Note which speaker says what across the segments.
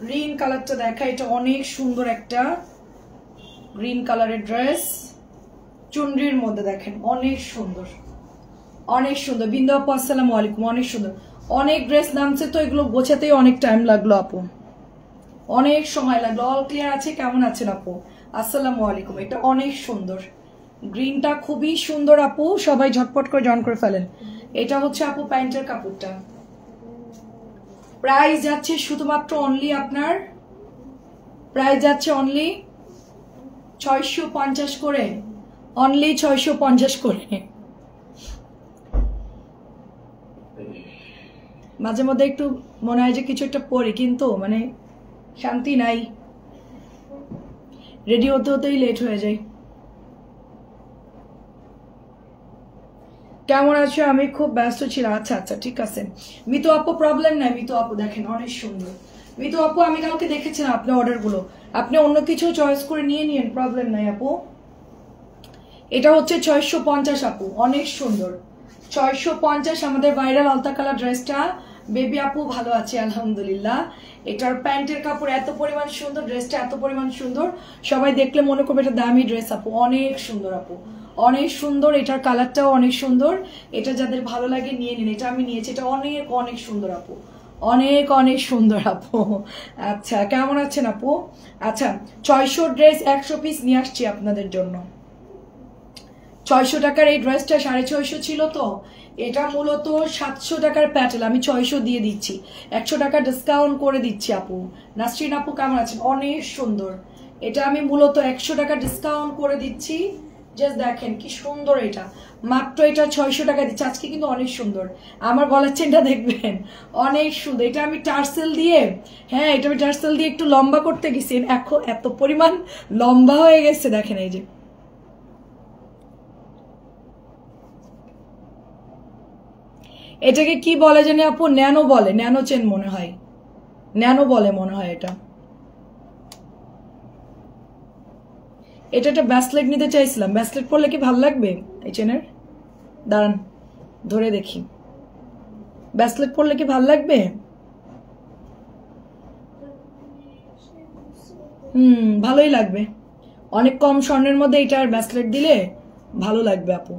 Speaker 1: Green কালারটা দেখা, এটা অনেক সুন্দর একটা গ্রিন কালারের ড্রেস, চুনরির মধ্যে দেখেন অনেক সুন্দর, অনেক সুন্দর। বিন্দু আপু আসসালামু আলাইকুম, অনেক সুন্দর। অনেক ড্রেস নামছে তো এগুলো গোছাতেই অনেক টাইম লাগলো আপু, অনেক সময় লাগলো। অল ক্লিয়ার আছে? কেমন আছেন আপু? আসসালামু আলাইকুম। এটা অনেক সুন্দর, গ্রিনটা খুবই সুন্দর আপু, সবাই ঝটপট করে জয়েন করে ফেলেন। এটা হচ্ছে আপু প্যান্টের কাপড়টা। প্রাইস যাচ্ছে শুধুমাত্র অনলি আপনার, প্রাইস যাচ্ছে অনলি 650 করে, অনলি 650 করে। মাঝে মধ্যে একটু মনে হয় যে কিছু একটা পড়ি, কিন্তু মানে শান্তি নাই, রেডি হতে হতেই লেট হয়ে যায়। কেমন আছো? আমি খুব ব্যস্ত ছিলাম। আচ্ছা আচ্ছা ঠিক আছে মিতু আপু, প্রবলেম নাই। মিতু আপু দেখেন অনেক সুন্দর। মিতু আপু আমি কালকে দেখেছিলাম আপনার অর্ডারগুলো, আপনি অন্য কিছু চয়েস করে নিয়ে নিন, প্রবলেম নাই আপু। এটা হচ্ছে 650 আপু, অনেক সুন্দর। 650 আমাদের ভাইরাল আলতা কালার ড্রেসটা। বেবি আপু ভালো আছে আলহামদুলিল্লাহ। এটার প্যান্টের কাপড় এত পরিমাণ সুন্দর, ড্রেসটা এত পরিমাণ সুন্দর, সবাই দেখলে মনে করবে এটা দামি ড্রেস আপু। অনেক সুন্দর আপু, অনেক সুন্দর। এটার কালারটাও অনেক সুন্দর, এটা যাদের ভালো লাগে নিয়ে নিন। এটা আমি নিয়েছি, এটা অনেক অনেক সুন্দর আপু, অনেক অনেক সুন্দর আপু। আচ্ছা কেমন আছেন আপু? আচ্ছা 600 ড্রেস 100 পিস নিয়ে আসছি আপনাদের জন্য। 600 টাকার এই ড্রেসটা 650 ছিল, তো এটা মূলত 700 টাকার প্যাটেল, আমি 600 দিয়ে দিচ্ছি, 100 টাকা ডিসকাউন্ট করে দিচ্ছি আপু। নাসরিন আপু কেমন আছেন? অনেক সুন্দর। এটা আমি মূলত 100 টাকা ডিসকাউন্ট করে দিচ্ছি। জাস্ট দেখেন কি সুন্দর, এটা মাত্র এটা 600 টাকা দিচ্ছি আজকে, কিন্তু অনেক সুন্দর। আমার গলার চেনটা দেখবেন অনেক সুন্দর। এটা আমি টার্সেল দিয়ে, হ্যাঁ এটা আমি টার্সেল দিয়ে একটু লম্বা করতে গেছি, এখন এত পরিমাণ লম্বা হয়ে গেছে দেখেন। এই যে এটাকে কি বলে জানি আপু, ন্যানো বলে, ন্যানো চেন মনে হয়, ন্যানো বলে মনে হয় এটা। এটা একটা ব্যাসলেট নিতে চাইছিলাম, ব্যাসলেট পরলে কি ভালো লাগবে এই চেনের? দাঁড়ান ধরে দেখি, ব্যাসলেট পরলে কি ভালো লাগবে? ভালোই লাগবে, অনেক কম স্বর্ণের মধ্যে এটা আর ব্যাসলেট দিলে ভালো লাগবে আপু।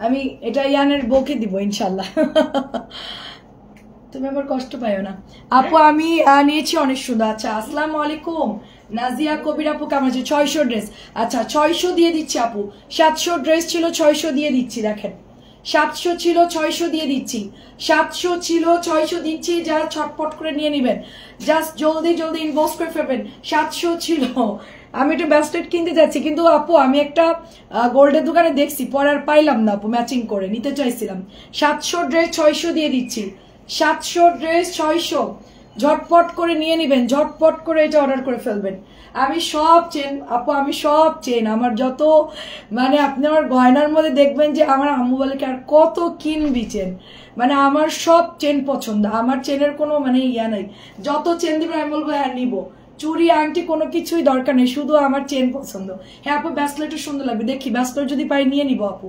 Speaker 1: আমি এটা ইয়ানের বউকে দিব ইনশাল্লাহ। তুমি আবার কষ্ট পাইও না আপু। আমি নিয়েছি অনেক সুন্দর। আচ্ছা আসসালামু আলাইকুম নাজিয়া কবির আপু, কেমন আছে? 600 ড্রেস, আচ্ছা 600 দিয়ে দিচ্ছি আপু। 700 ড্রেস ছিল, 600 দিয়ে দিচ্ছি। দেখেন 700 ছিল, 600 দিয়ে দিচ্ছি। 700 ছিল, 600 দিচ্ছি, যারা ছটপট করে নিয়ে নেবেন, জাস্ট জলদি জলদি ইনবক্স করে ফেলবেন। 700 ছিল। আমি একটা ব্যাসলেট কিনতে যাচ্ছি, কিন্তু আপু আমি একটা গোল্ডের দোকানে দেখছি, পরে আর পাইলাম না আপু, ম্যাচিং করে নিতে চাইছিলাম। 700 ড্রেস 600 দিয়ে দিচ্ছি, 700 ড্রেস 600, ঝটপট করে নিয়ে নেবেন, ঝটপট করে এটা অর্ডার করে ফেলবেন। আমি সব চেন আপু, আমি সব চেন, আমার যত মানে আপনি আমার গয়নার মধ্যে দেখবেন যে আমার আম্মু বলে কি আর কত কিনবি চেন, মানে আমার সব চেন পছন্দ, আমার চেনের কোনো মানে ইয়া নাই। যত চেন দিবেন আমি বলবো হ্যাঁ নিবো, চুড়ি আংটি কোনো কিছুই দরকার নেই, শুধু আমার চেন পছন্দ। হ্যাঁ আপু ব্যাসলেটও সুন্দর লাগবে, দেখি ব্যাসলেট যদি পাই নিয়ে নিবো আপু।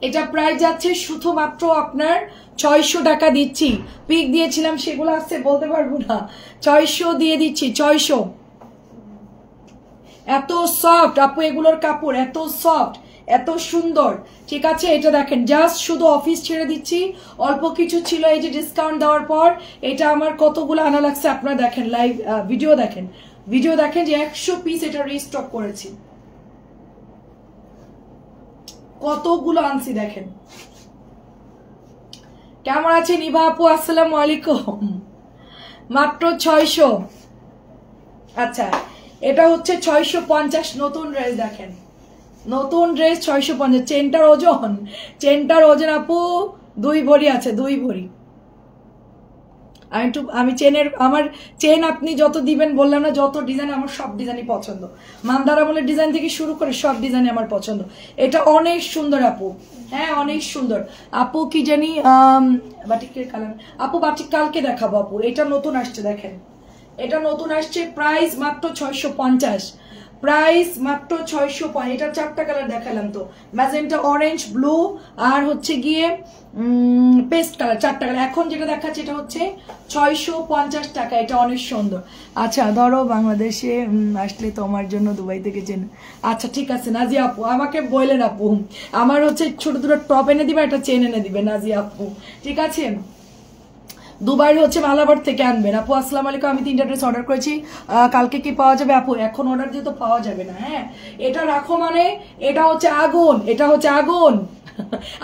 Speaker 1: এটা প্রাইস যাচ্ছে শুধুমাত্র আপনার 600 টাকা দিচ্ছি। পিক দিয়েছিলাম সেগুলো আছে বলতে পারবো না, 600 দিয়ে দিচ্ছি, 600। এত সফট আপু এগুলোর কাপড়, এত সফট, এত সুন্দর। ঠিক আছে এটা দেখেন, জাস্ট শুধু অফিস ছেড়ে দিচ্ছি, অল্প কিছু ছিল, এই যে ডিসকাউন্ট দেওয়ার পর এটা আমার কতগুলো আনা লাগছে আপনারা দেখেন, লাইভ ভিডিও দেখেন, ভিডিও দেখেন যে 100 পিস এটা রিস্টক করেছি, কতগুলো আনছি দেখেন। কেমন আছে নিভা আপু? আসসালামু আলাইকুম। মাত্র 600। আচ্ছা এটা হচ্ছে 650 নতুন ড্রেস, দেখেন নতুন ড্রেস 650। চেনটার ওজন আপু 2 ভরি আছে, 2 ভরি। আমি চেনের, আমার চেন আপনি যত দিবেন বললাম না, যত ডিজাইন, আমার সব ডিজাইনই পছন্দ, মান্দার আমলের ডিজাইন থেকে শুরু করে সব ডিজাইন আমার পছন্দ। এটা অনেক সুন্দর আপু, হ্যাঁ অনেক সুন্দর আপু। কি জানি বাটিকের কালার আপু, বাটিক কালকে দেখাবো আপু। এটা নতুন আসছে দেখেন, এটা নতুন আসছে, প্রাইস মাত্র 650, প্রাইস মাত্র 600 পয়েন্ট। এটা 4টা কালার দেখালাম তো, ম্যাজেন্টা, অরেঞ্জ, ব্লু আর হচ্ছে গিয়ে পেস্ট কালার, 4টা কালার। এখন যেটা দেখাচ্ছে এটা হচ্ছে 650 টাকা। এটা অনেক সুন্দর। আচ্ছা ধরো বাংলাদেশে আসলে তোমার জন্য দুবাই থেকে চেন। আচ্ছা ঠিক আছে নাজিয়া আপু, আমাকে বললেন আপু, আমার হচ্ছে ছোট দুটো টপ এনে দিবে, একটা চেন এনে দিবে নাজিয়া আপু, ঠিক আছে? দুবাই হচ্ছে মালাবার থেকে আনবেন আপু। আসসালামু আলাইকুম, আমি 3টা ড্রেস অর্ডার করেছি, কালকে কি পাওয়া যাবে আপু? এখন অর্ডার দিয়ে তো পাওয়া যাবে না। হ্যাঁ এটা রাখো, মানে এটা হচ্ছে আগুন, এটা হচ্ছে আগুন।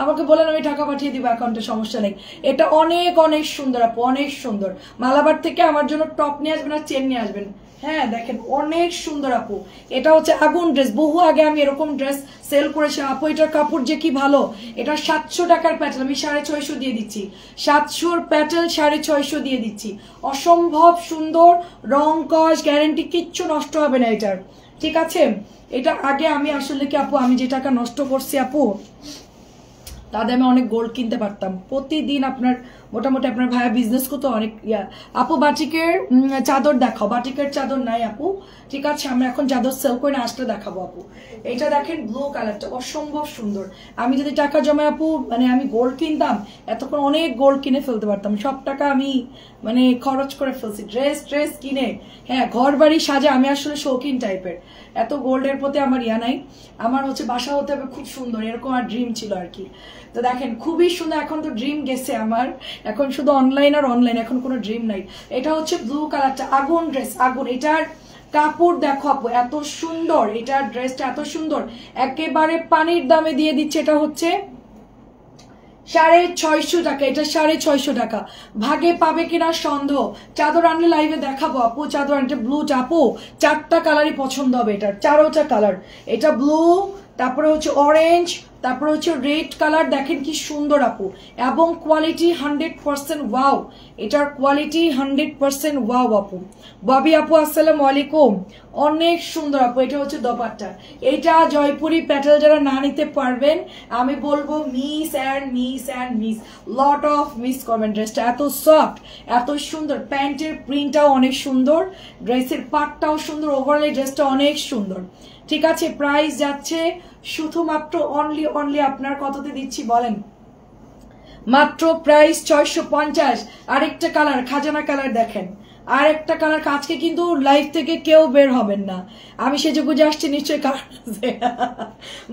Speaker 1: আমাকে বলেন আমি টাকা পাঠিয়ে দিব অ্যাকাউন্টে, সমস্যা নেই। এটা অনেক অনেক সুন্দর আপু, অনেক সুন্দর। মালাবার থেকে আমার জন্য টপ নিয়ে আসবেন আর চেন নিয়ে আসবেন। হ্যাঁ দেখেন অনেক সুন্দর আপু, এটা হচ্ছে আগুন ড্রেস। বহু আগে আমি এরকম ড্রেস সেল করেছি আপু। এটার কাপড় যে কি ভালো। এটা 700 টাকার প্যাটেল, আমি 650 দিয়ে দিচ্ছি। 700 প্যাটেল 650 দিয়ে দিচ্ছি। অসম্ভব সুন্দর, রং কস গ্যারেন্টি, কিচ্ছু নষ্ট হবে না এটার, ঠিক আছে? এটা আগে আমি আসলে কি আপু, আমি যে টাকা নষ্ট করছি আপু, তাদের আমি অনেক গোল্ড কিনতে পারতাম প্রতিদিন। আপনার মোটামুটি আপনার ভাইয়া বিজনেস করতো অনেক আপু বাটিকের চাদর দেখাও। বাটিকের চাদর নাই আপু, ঠিক আছে? আমরা এখন চাদর সেল করে না, আসলে দেখাবো আপু। এটা দেখেন ব্লু কালারটা অসম্ভব সুন্দর। আমি যদি টাকা জমে আপু, মানে আমি গোল্ড কিনতাম, এতক্ষণ অনেক গোল্ড কিনে ফেলতে পারতাম। সব টাকা আমি মানে খরচ করে ফেলছি ড্রেস কিনে। হ্যাঁ ঘর বাড়ি সাজা, আমি আসলে শৌখিন টাইপের, এত গোল্ডের প্রতি আমার নাই। আমার হচ্ছে বাসা হতে হবে খুব সুন্দর, এরকম আর ড্রিম ছিল আর কি। তো দেখেন খুবই সুন্দর। এখন তো ড্রিম গেছে আমার, এখন শুধু অনলাইন আর অনলাইন, এখন কোনো ড্রিম নাই। এটা হচ্ছে ব্লু কালারটা, আগুন ড্রেস, আগুন। এটার কাপড় দেখো আপু, এত সুন্দর, এটার ড্রেসটা এত সুন্দর, একেবারে পানির দামে দিয়ে দিচ্ছে। এটা হচ্ছে 650 টাকা। এটা 650 টাকা। ভাগে পাবে কিনা সন্দেহ। চাদর আনলে লাইভে দেখাবো আপু। চাদর আনতে ব্লু আপু 4টা কালারই পছন্দ হবে, এটার 4টা কালার। এটা ব্লু, তারপরে হচ্ছে অরেঞ্জ, তারপরে হচ্ছে রেড কালার। দেখেন কি সুন্দর আপু, এবং কোয়ালিটি 100% ওয়াও। এটার কোয়ালিটি 100% ওয়াও আপু। ববি আপু আসসালামু আলাইকুম, অনেক সুন্দর আপু। এটা হচ্ছে দোপাট্টা। এটা জয়পুরি প্যাটেল যারা না নিতে পারবেন, আমি বলবো miss and miss and miss, lot of miss করবেন। ড্রেসটা এত সফট, এত সুন্দর, প্যান্টের প্রিন্টটাও অনেক সুন্দর, ড্রেসের পাটটাও সুন্দর, ওভারঅল ড্রেসটা অনেক সুন্দর, ঠিক আছে? প্রাইস যাচ্ছে শুধুমাত্র অনলি আপনার কততে দিচ্ছি বলেন? মাত্র প্রাইস 650। আরেকটা কালার খাজানা কালার দেখেন, আর একটা কালার। আজকে কিন্তু লাইভ থেকে কেউ বের হবেন না, আমি সেজে গুজে আসছি, নিশ্চয়ই কারণ আছে।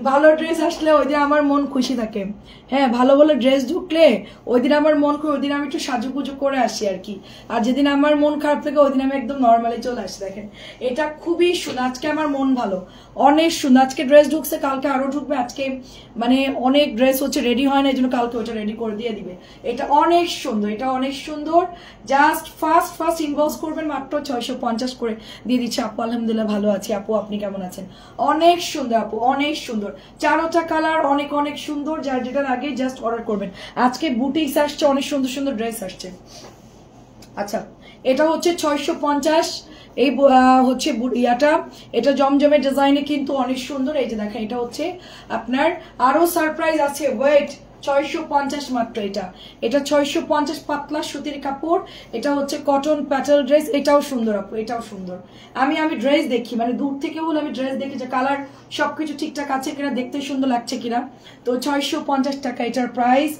Speaker 1: ভালো ড্রেস আসলে ওই দিন আমার মন খুশি থাকে। হ্যাঁ ভালো ভালো ড্রেস ঢুকলে ওই দিন আমার মন খুশি, ওই দিন আমি একটু সাজুগুজু করে আসি আর কি। আর যেদিন আমার মন খারাপ থাকে ওই দিন আমি একদম নর্মালি চলে আসি। দেখেন এটা খুবই সুন্দর, আজকে আমার মন ভালো, অনেক সুন্দর। আজকে ড্রেস ঢুকছে, কালকে আরো ঢুকবে। আজকে মানে অনেক ড্রেস হচ্ছে রেডি হয় না, এই জন্য কালকে ওটা রেডি করে দিয়ে দিবে। এটা অনেক সুন্দর, এটা অনেক সুন্দর। জাস্ট ফার্স্ট ইনবক্স করবেন, মাত্র 650 করে দিয়ে দিচ্ছে আপু। আলহামদুলিল্লাহ ভালো আছি আপু, আপনি কেমন আছেন? অনেক সুন্দর আপু, অনেক সুন্দর। 4টা কালার অনেক অনেক সুন্দর। যার যেটার আগে জাস্ট অর্ডার করবেন। আজকে বুটিক্স আসছে, অনেক সুন্দর সুন্দর ড্রেস আসছে। আচ্ছা এটা হচ্ছে 650। এই হচ্ছে ইয়াটা, এটা জমজমের ডিজাইনে কিন্তু অনেক সুন্দর। এই যে দেখেন এটা হচ্ছে আপনার আরো সারপ্রাইজ আছে, ওয়েট। 650 মাত্র। এটা 650, পাতলা সুতির কাপড়। এটা হচ্ছে কটন প্যাটেল ড্রেস। এটাও সুন্দর আপু, এটাও সুন্দর। আমি ড্রেস দেখি, মানে দূর থেকে হলে আমি ড্রেস দেখি যে কালার সবকিছু ঠিকঠাক আছে কিনা, দেখতে সুন্দর লাগছে কিনা। তো 650 টাকা এটার প্রাইস।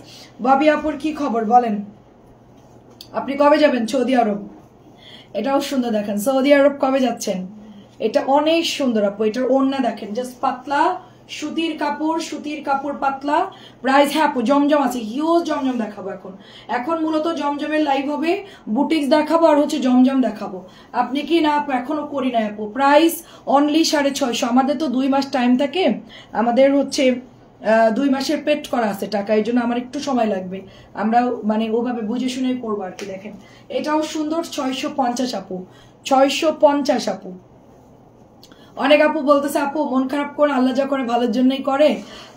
Speaker 1: বাবি আপুর কি খবর বলেন? আপনি কবে যাবেন সৌদি আরব? এটাও সুন্দর, দেখেন সৌদি আরব কবে যাচ্ছেন? এটা অনেক সুন্দর আপু। এটার ওড়না দেখেন, জাস্ট পাতলা সুতির কাপড় পাতলা। প্রাইস হ্যাঁ আপু জমজম আছে, হিউজ জমজম দেখাবো এখন মূলত জমজমের লাইভ হবে, বুটিক্স দেখাবো আর হচ্ছে জমজম দেখাবো। আপনি কি না আপু? এখনো করি না আপু। Price only 650। আমাদের তো 2 মাস টাইম থাকে, আমাদের হচ্ছে 2 মাসের পেড করা আছে টাকা, এই জন্য আমার একটু সময় লাগবে। আমরা মানে ওভাবে বুঝে শুনে করবো আর কি। দেখেন এটাও সুন্দর, 650 আপু, 650 আপু। অনেক আপু বলতেছে আপু মন খারাপ করে, আল্লাহ যা করে ভালোর জন্যই করে।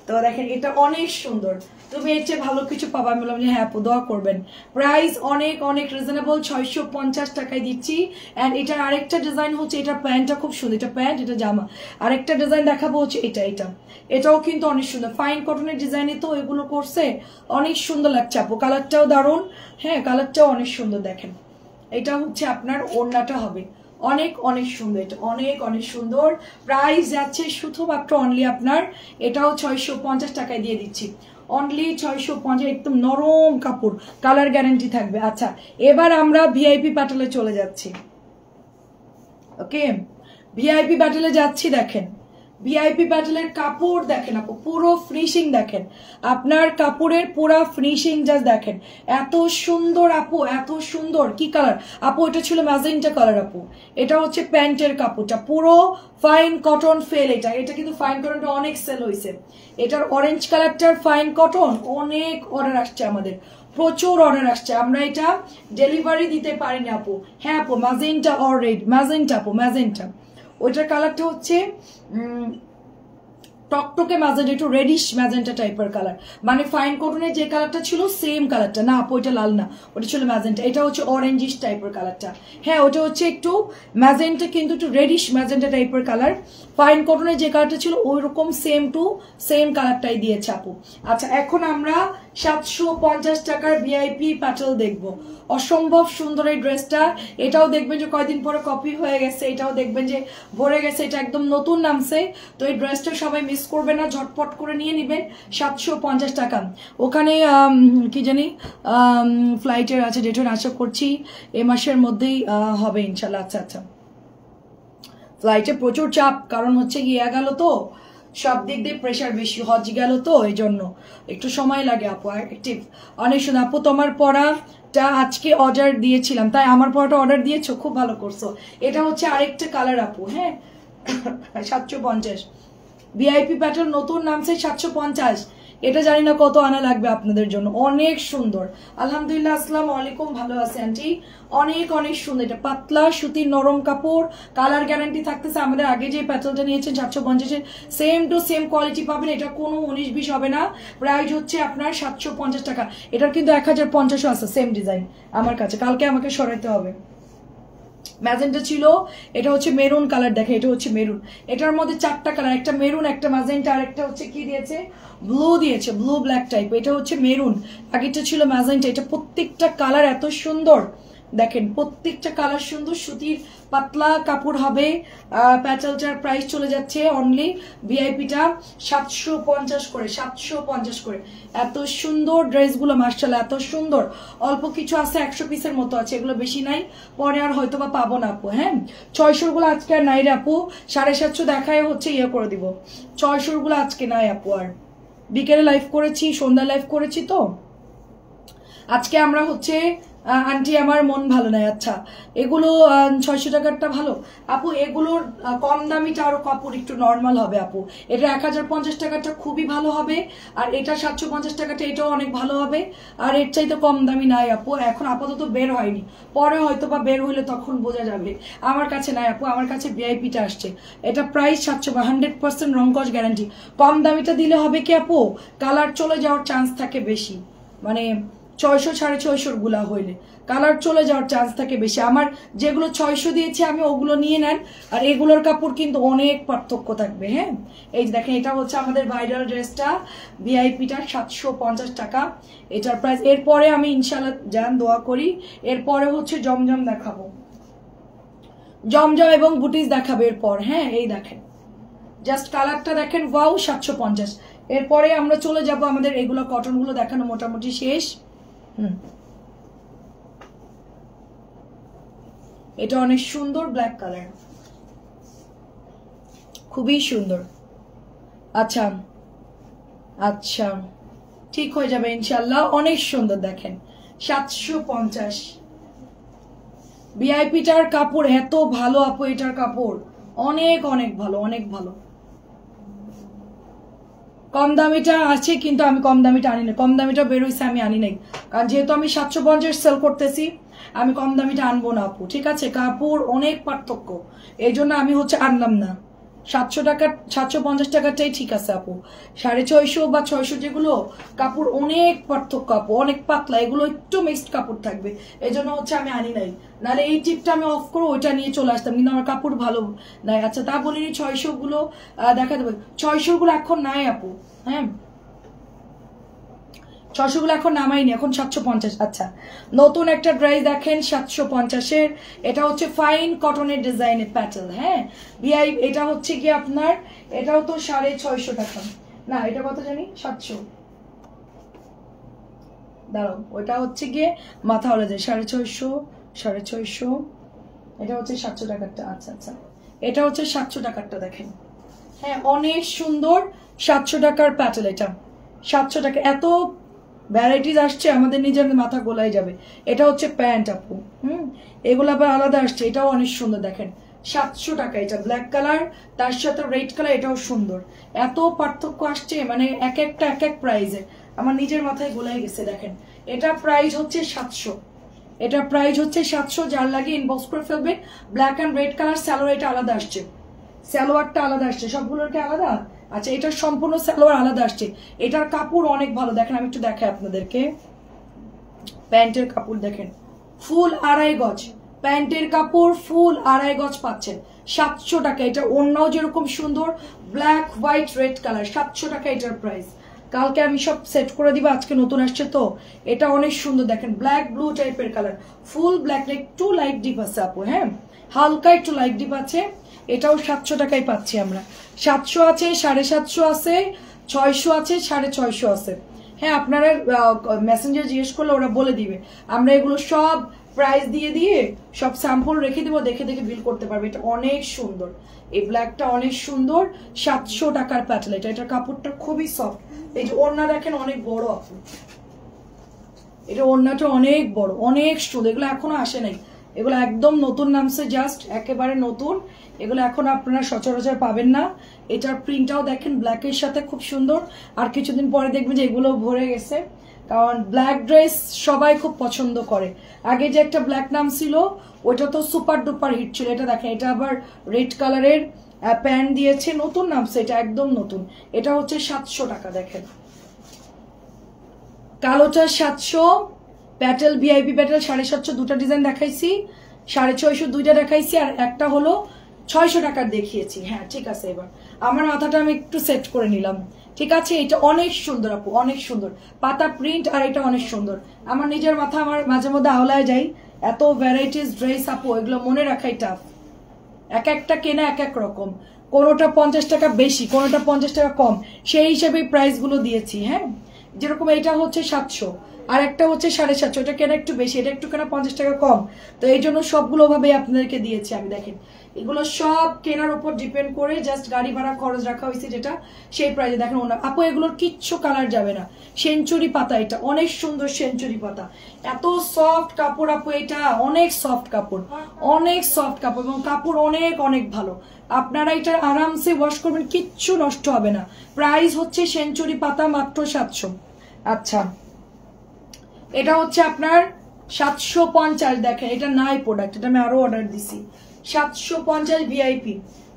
Speaker 1: তো দেখেন এটা অনেক সুন্দর, তুমি এর চেয়ে ভালো কিছু পাবা। আমি বললাম যে হ্যাঁ আপু দোয়া করবেন। প্রাইস অনেক অনেক রিজনেবল, 650 টাকায় দিচ্ছি। অ্যান্ড এটার আরেকটা ডিজাইন হচ্ছে, এটা প্যান্টটা খুব সুন্দর, এটা প্যান্ট এটা জামা। আরেকটা ডিজাইন দেখাবো হচ্ছে এটাও কিন্তু অনেক সুন্দর, ফাইন কটনের ডিজাইনে তো এগুলো করছে, অনেক সুন্দর লাগছে আপু। কালারটাও দারুণ, হ্যাঁ কালারটাও অনেক সুন্দর। দেখেন এটা হচ্ছে আপনার ওড়নাটা হবে, অনেক অনেক সুন্দর, এটা অনেক অনেক সুন্দর। প্রাইস যাচ্ছে শুধুমাত্র অনলি আপনার, এটাও 650 টাকায় দিয়ে দিচ্ছি, অনলি 650। একদম নরম কাপড়, কালার গ্যারান্টি থাকবে। আচ্ছা, এবার আমরা ভিআইপি প্যাটেলে চলে যাচ্ছি। ওকে, ভিআইপি প্যাটেলে যাচ্ছি। দেখেন ভিআইপি প্যাটেলের কাপড় দেখেন আপু, পুরো ফিনিশিং দেখেন, আপনার কাপড়ের পুরো ফিনিশিং জাস্ট দেখেন, এত সুন্দর আপু, এত সুন্দর। কি কালার আপু? এটা ছিল ম্যাজেন্টা কালার আপু। এটা হচ্ছে প্যান্টের কাপড়টা, পুরো ফাইন কটন ফেল। এটা কিন্তু ফাইন কটনটা অনেক সেল হয়েছে। এটার অরেঞ্জ কালারটার ফাইন কটন অনেক অর্ডার আসছে আমাদের, প্রচুর অর্ডার আসছে। আমরা এটা ডেলিভারি দিতে পারিনি আপু। হ্যাঁ আপু, ম্যাজেন্টা অর রেড, ম্যাজেন্টা আপু, ম্যাজেন্টা। ওইটার কালারটা হচ্ছে টকটকে ম্যাজেন্টা, একটু রেডিশ ম্যাজেন্টা টাইপের কালার, মানে ফাইন কটনের যে কালারটা ছিল সেম কালারটা না আপু, ওইটা লাল না, ওটা ছিল ম্যাজেন্টা। এটা হচ্ছে অরেঞ্জিশ টাইপের কালারটা। হ্যাঁ, ওটা হচ্ছে একটু ম্যাজেন্টা, কিন্তু একটু রেডিশ ম্যাজেন্টা টাইপের কালার। ফাইন কটনের যে কালারটা ছিল ওই রকম সেম টু সেম কালারটাই দিয়েছে আপু। আচ্ছা, এখন আমরা 750 টাকার ভিআইপি প্যাটেল দেখবো। অসম্ভব সুন্দর এই ড্রেসটা। এটাও দেখবেন যে কয়দিন পরে কপি হয়ে গেছে, এটাও দেখবেন যে ভরে গেছে, এটা একদম নতুন নামছে। তো এই ড্রেসটা সবাই মিস করবে না, ঝটপট করে নিয়ে নেবেন। 750 টাকা। ওখানে কি জানি ফ্লাইটের আছে, ডেটের আশা করছি এ মাসের মধ্যেই হবে ইনশাল্লাহ। আচ্ছা আচ্ছা, ফ্লাইটে প্রচুর চাপ, কারণ হচ্ছে গিয়ে গেল তো সব দিক দিয়ে প্রেশার বেশি, হজ গেল তো এই জন্য একটু সময় লাগে আপু। অ্যাক্টিভ অনেক সুন্দর আপু, তোমার পরাটা আজকে অর্ডার দিয়েছিলাম, তাই আমার পরাটা অর্ডার দিয়েছো, খুব ভালো করছো। এটা হচ্ছে আরেকটা কালার আপু। হ্যাঁ 750 ভিআইপি প্যাটার্ন নতুন নামছে 750। এটা জানি না কত আনা লাগবে আপনাদের জন্য, অনেক সুন্দর। আলহামদুলিল্লাহ, আসসালামু আলাইকুম, ভালো আছে আন্টি? অনেক অনেক সুন্দর। এটা পাতলা সুতির নরম কাপড়, কালার গ্যারান্টি থাকতেছে। আমাদের আগে যে প্যাটেলটা নিয়েছেন 750, সেম টু সেম কোয়ালিটি পাবেন, এটা কোনো 19-20 হবে না। প্রাইস হচ্ছে আপনার 750 টাকা। এটার কিন্তু 1050 আছে সেম ডিজাইন আমার কাছে, কালকে আমাকে সরাইতে হবে। ম্যাজেন্টা ছিল, এটা হচ্ছে মেরুন কালার। দেখে এটা হচ্ছে মেরুন, এটার মধ্যে 4টা কালার, একটা মেরুন, একটা ম্যাজেন্টা, আর একটা হচ্ছে কি দিয়েছে, ব্লু দিয়েছে, ব্লু ব্ল্যাক টাইপ। এটা হচ্ছে মেরুন, আগেটা ছিল ম্যাজেন্টা। এটা প্রত্যেকটা কালার এত সুন্দর, দেখেন প্রত্যেকটা কালার সুন্দর, সুতির পাতলা কাপড় হবে। প্যাটেলটার প্রাইস চলে যাচ্ছে অনলি ভিআইপিটা 750 করে, 750 করে। এত সুন্দর ড্রেসগুলো মাশাআল্লাহ, এত সুন্দর। অল্প কিছু আছে, 100 পিসের মতো আছে, এগুলো বেশি নাই, পরে আর হয়তো বা পাবো না আপু। হ্যাঁ 600 গুলো আজকে আর নাই রে আপু, 750 দেখায় হচ্ছে ইয়ে করে দিব। 600 গুলো আজকে নাই আপু, আর বিকেলে লাইভ করেছি, সন্ধ্যায় লাইভ করেছি তো আজকে আমরা হচ্ছে আন্টি আমার মন ভালো নাই। আচ্ছা, এগুলো 600 টাকারটা ভালো আপু, এগুলোর কম দামিটা আরো কাপড় একটু নর্মাল হবে আপু। এটা 1050 টাকাটা খুবই ভালো হবে, আর এটা 750 টাকাটা এটাও অনেক ভালো হবে। আর এর চাইতে কম দামি নাই আপু, এখন আপাতত বের হয়নি, পরে হয়তো বা বের হইলে তখন বোঝা যাবে। আমার কাছে নাই আপু, আমার কাছে ভিআইপিটা আসছে। এটা প্রাইস 700, 100% রংকশ গ্যারান্টি। কম দামিটা দিলে হবে কি আপু, কালার চলে যাওয়ার চান্স থাকে বেশি, মানে 600 650 গুলা হইলে কালার চলে যাওয়ার চান্স থাকে বেশি। আমার যেগুলো 600 দিয়েছি আমি ওগুলো নিয়ে নেন, আর এগুলোর কাপড় কিন্তু অনেক পার্থক্য থাকবে। হ্যাঁ এই যে দেখেন, এটা হচ্ছে আমাদের ভাইরাল ড্রেসটা, ভিআইপিটা 750 টাকা এটার প্রাইস। এরপরে আমি ইনশাল্লাহ জান দোয়া করি, এরপরে হচ্ছে জমজম দেখাবো, জমজম এবং বুটিস দেখাবে এরপর। হ্যাঁ এই দেখেন জাস্ট কালারটা দেখেন, ওয়াও 750। এরপরে আমরা চলে যাব, আমাদের এগুলো কটনগুলো দেখানো মোটামুটি শেষ। এটা অনেক সুন্দর ব্ল্যাক কালার, খুবই সুন্দর। আচ্ছা আচ্ছা, ঠিক হয়ে যাবে ইনশাল্লাহ, অনেক সুন্দর। দেখেন 750 ভিআইপিটার কাপড় এত ভালো আপু, এটার কাপড় অনেক অনেক ভালো, অনেক ভালো। কম দামিটা আছে, কিন্তু আমি কম দামিটা আনি না, কম দামিটা বের হয়েছে আমি আনি নাই, কারণ যেহেতু আমি 750 সেল করতেছি, আমি কম দামিটা আনবো না আপু। ঠিক আছে, কাপড় অনেক পার্থক্য, এই জন্য আমি হচ্ছে আনলাম না। 700 টাকা 750 টাকাটাই ঠিক আছে আপু। 650 বা 600 যেগুলো কাপড় অনেক পার্থক্য আপু, অনেক পাতলা, এগুলো একটু মিক্সড কাপড় থাকবে, এই জন্য হচ্ছে আমি আনি নাই। নাহলে এই টিপটা আমি অফ করে ওইটা নিয়ে চলে আসতাম, কিন্তু আমার কাপড় ভালো নাই। আচ্ছা তা বলিনি 600 গুলো দেখা দেবে, 600 গুলো এখন নাই আপু। হ্যাঁ 600 গুলো এখন নামাইনি, এখন 750। আচ্ছা, নতুন একটা ড্রেস দেখেন 750-এর, এটা হচ্ছে ফাইন কটনের ডিজাইনের প্যাটেল। হ্যাঁ ভিআই, এটা হচ্ছে কি আপনার, এটাও তো 650 টাকা না, এটা কত জানি 700, দাঁড়াও ওটা হচ্ছে গিয়ে মাথা হলে যায় 650, 650, এটা হচ্ছে 700 টাকারটা। আচ্ছা আচ্ছা, এটা হচ্ছে 700 টাকারটা দেখেন। হ্যাঁ অনেক সুন্দর 700 টাকার প্যাটেল, এটা 700 টাকা। এত ভ্যারাইটিস আসছে আমাদের নিজের মাথা গোলায় যাবে। এটা হচ্ছে প্যান্ট আপু, এগুলো আবার আলাদা আসছে, এটাও অনেক সুন্দর দেখেন 700 টাকা। এটা ব্ল্যাক কালার, তার সাথে রেড কালার, এটাও সুন্দর। এত পার্থক্য আসছে, মানে এক একটা এক এক প্রাইজে, আমার নিজের মাথায় গোলায় গেছে। দেখেন এটা প্রাইস হচ্ছে 700, এটা প্রাইস হচ্ছে 700। যার লাগে ইনবক্স করে ফেলবে। Black and red colour, salwar এটা আলাদা আসছে, স্যালোয়ারটা আলাদা আসছে, সবগুলোর কি আলাদা? আচ্ছা, এটার সম্পূর্ণ সালোয়ার আলাদা আসছে। এটার কাপড় অনেক ভালো, দেখেন আমি একটু দেখাই আপনাদেরকে। প্যান্টের কাপড় দেখেন, ফুল 2.5 গজ প্যান্টের কাপড়, ফুল 2.5 গজ পাচ্ছেন 700 টাকা। এটা ওড়নাও যেরকম সুন্দর, ব্ল্যাক হোয়াইট রেড কালার, 700 টাকা এটার প্রাইস। কালকে আমি সব সেট করে দিব, আজকে নতুন আসছে তো। এটা অনেক সুন্দর দেখেন, ব্ল্যাক ব্লু টাইপের কালার, ফুল ব্ল্যাক, একটু লাইট ডিপ আছে আপু, হ্যাঁ হালকা একটু লাইট ডিপ আছে। এটাও 700 টাকায় পাচ্ছি আমরা। 700 আছে, 750 আছে, 600 আছে, 650 আছে। হ্যাঁ আপনারা মেসেঞ্জার জিজ্ঞেস করলে ওরা বলে দিবে। আমরা এগুলো সব প্রাইস দিয়ে দিয়ে সব স্যাম্পল রেখে দেবো, দেখে দেখে বিল করতে পারবে। এটা অনেক সুন্দর, এই ব্ল্যাকটা অনেক সুন্দর, 700 টাকার প্যাটেল। এটার কাপড়টা খুবই সফট। এই যে ওড়না দেখেন অনেক বড় আপু, এটা ওড়নাটা অনেক বড়, অনেক সুন্দর। এগুলো এখনো আসে নাই, এগুলো একদম নতুন নামছে, জাস্ট একেবারে নতুন। এগুলো এখন আপনারা সচরাচর পাবেন না। এটার প্রিন্টটাও দেখেন ব্ল্যাকের সাথে খুব সুন্দর। আর কিছুদিন পরে দেখবেন যে এগুলো ভরে গেছে, কারণ ব্ল্যাক ড্রেস সবাই খুব পছন্দ করে। আগে যে একটা ব্ল্যাক নাম ছিল ওইটা তো সুপার ডুপার হিট ছিল। এটা দেখেন, এটা আবার রেড কালারের প্যান্ট দিয়েছে, নতুন নামছে, এটা একদম নতুন। এটা হচ্ছে 700 টাকা। দেখেন কালোটা 700, প্যাটেল ভিআইপি প্যাটেল 750, দুটা ডিজাইন দেখাইছি, 650 দুইটা দেখাইছি, আর একটা হলো 600 টাকার দেখিয়েছি। হ্যাঁ ঠিক আছে, এবার আমার মাথাটা আমি একটু সেট করে নিলাম। ঠিক আছে, এটা অনেক সুন্দর আপু, অনেক সুন্দর পাতা প্রিন্ট, আর এটা অনেক সুন্দর। আমার নিজের মাথা আমার মাঝে মধ্যে আওলায় যাই, এত ভ্যারাইটিস ড্রেস আপু, এগুলো মনে রাখাই টাফ। এক একটা কেনা এক এক রকম, কোনোটা 50 টাকা বেশি, কোনোটা 50 টাকা কম, সেই হিসেবে প্রাইসগুলো দিয়েছি। হ্যাঁ যেরকম এটা হচ্ছে 700, আর একটা হচ্ছে 750, এটা কেনা একটু বেশি, এটা একটু কেনা 50 টাকা কম, তো এই জন্য সবগুলো ভাবে আপনাদেরকে দিয়েছি আমি। দেখেন এগুলো সব কেনার উপর ডিপেন্ড করে, জাস্ট গাড়ি ভাড়া খরচ রাখা হয়েছে যেটা, সেই প্রাইসে। দেখেন আপু এগুলোর কিচ্ছু কালার যাবে না, সেঞ্চুরি পাতা, এটা অনেক সুন্দর সেঞ্চুরি পাতা, এত সফট কাপড় আপু, এটা অনেক সফট কাপড়, অনেক সফট কাপড়, এবং কাপড় অনেক অনেক ভালো। আপনারা এটা আরামসে ওয়াশ করবেন, কিচ্ছু নষ্ট হবে না। প্রাইস হচ্ছে সেঞ্চুরি পাতা মাত্র 700। আচ্ছা, এটা হচ্ছে আপনার 750। দেখেন এটা নাই প্রোডাক্ট, এটা আমি আরো অর্ডার দিছি। 750 ভিআইপি।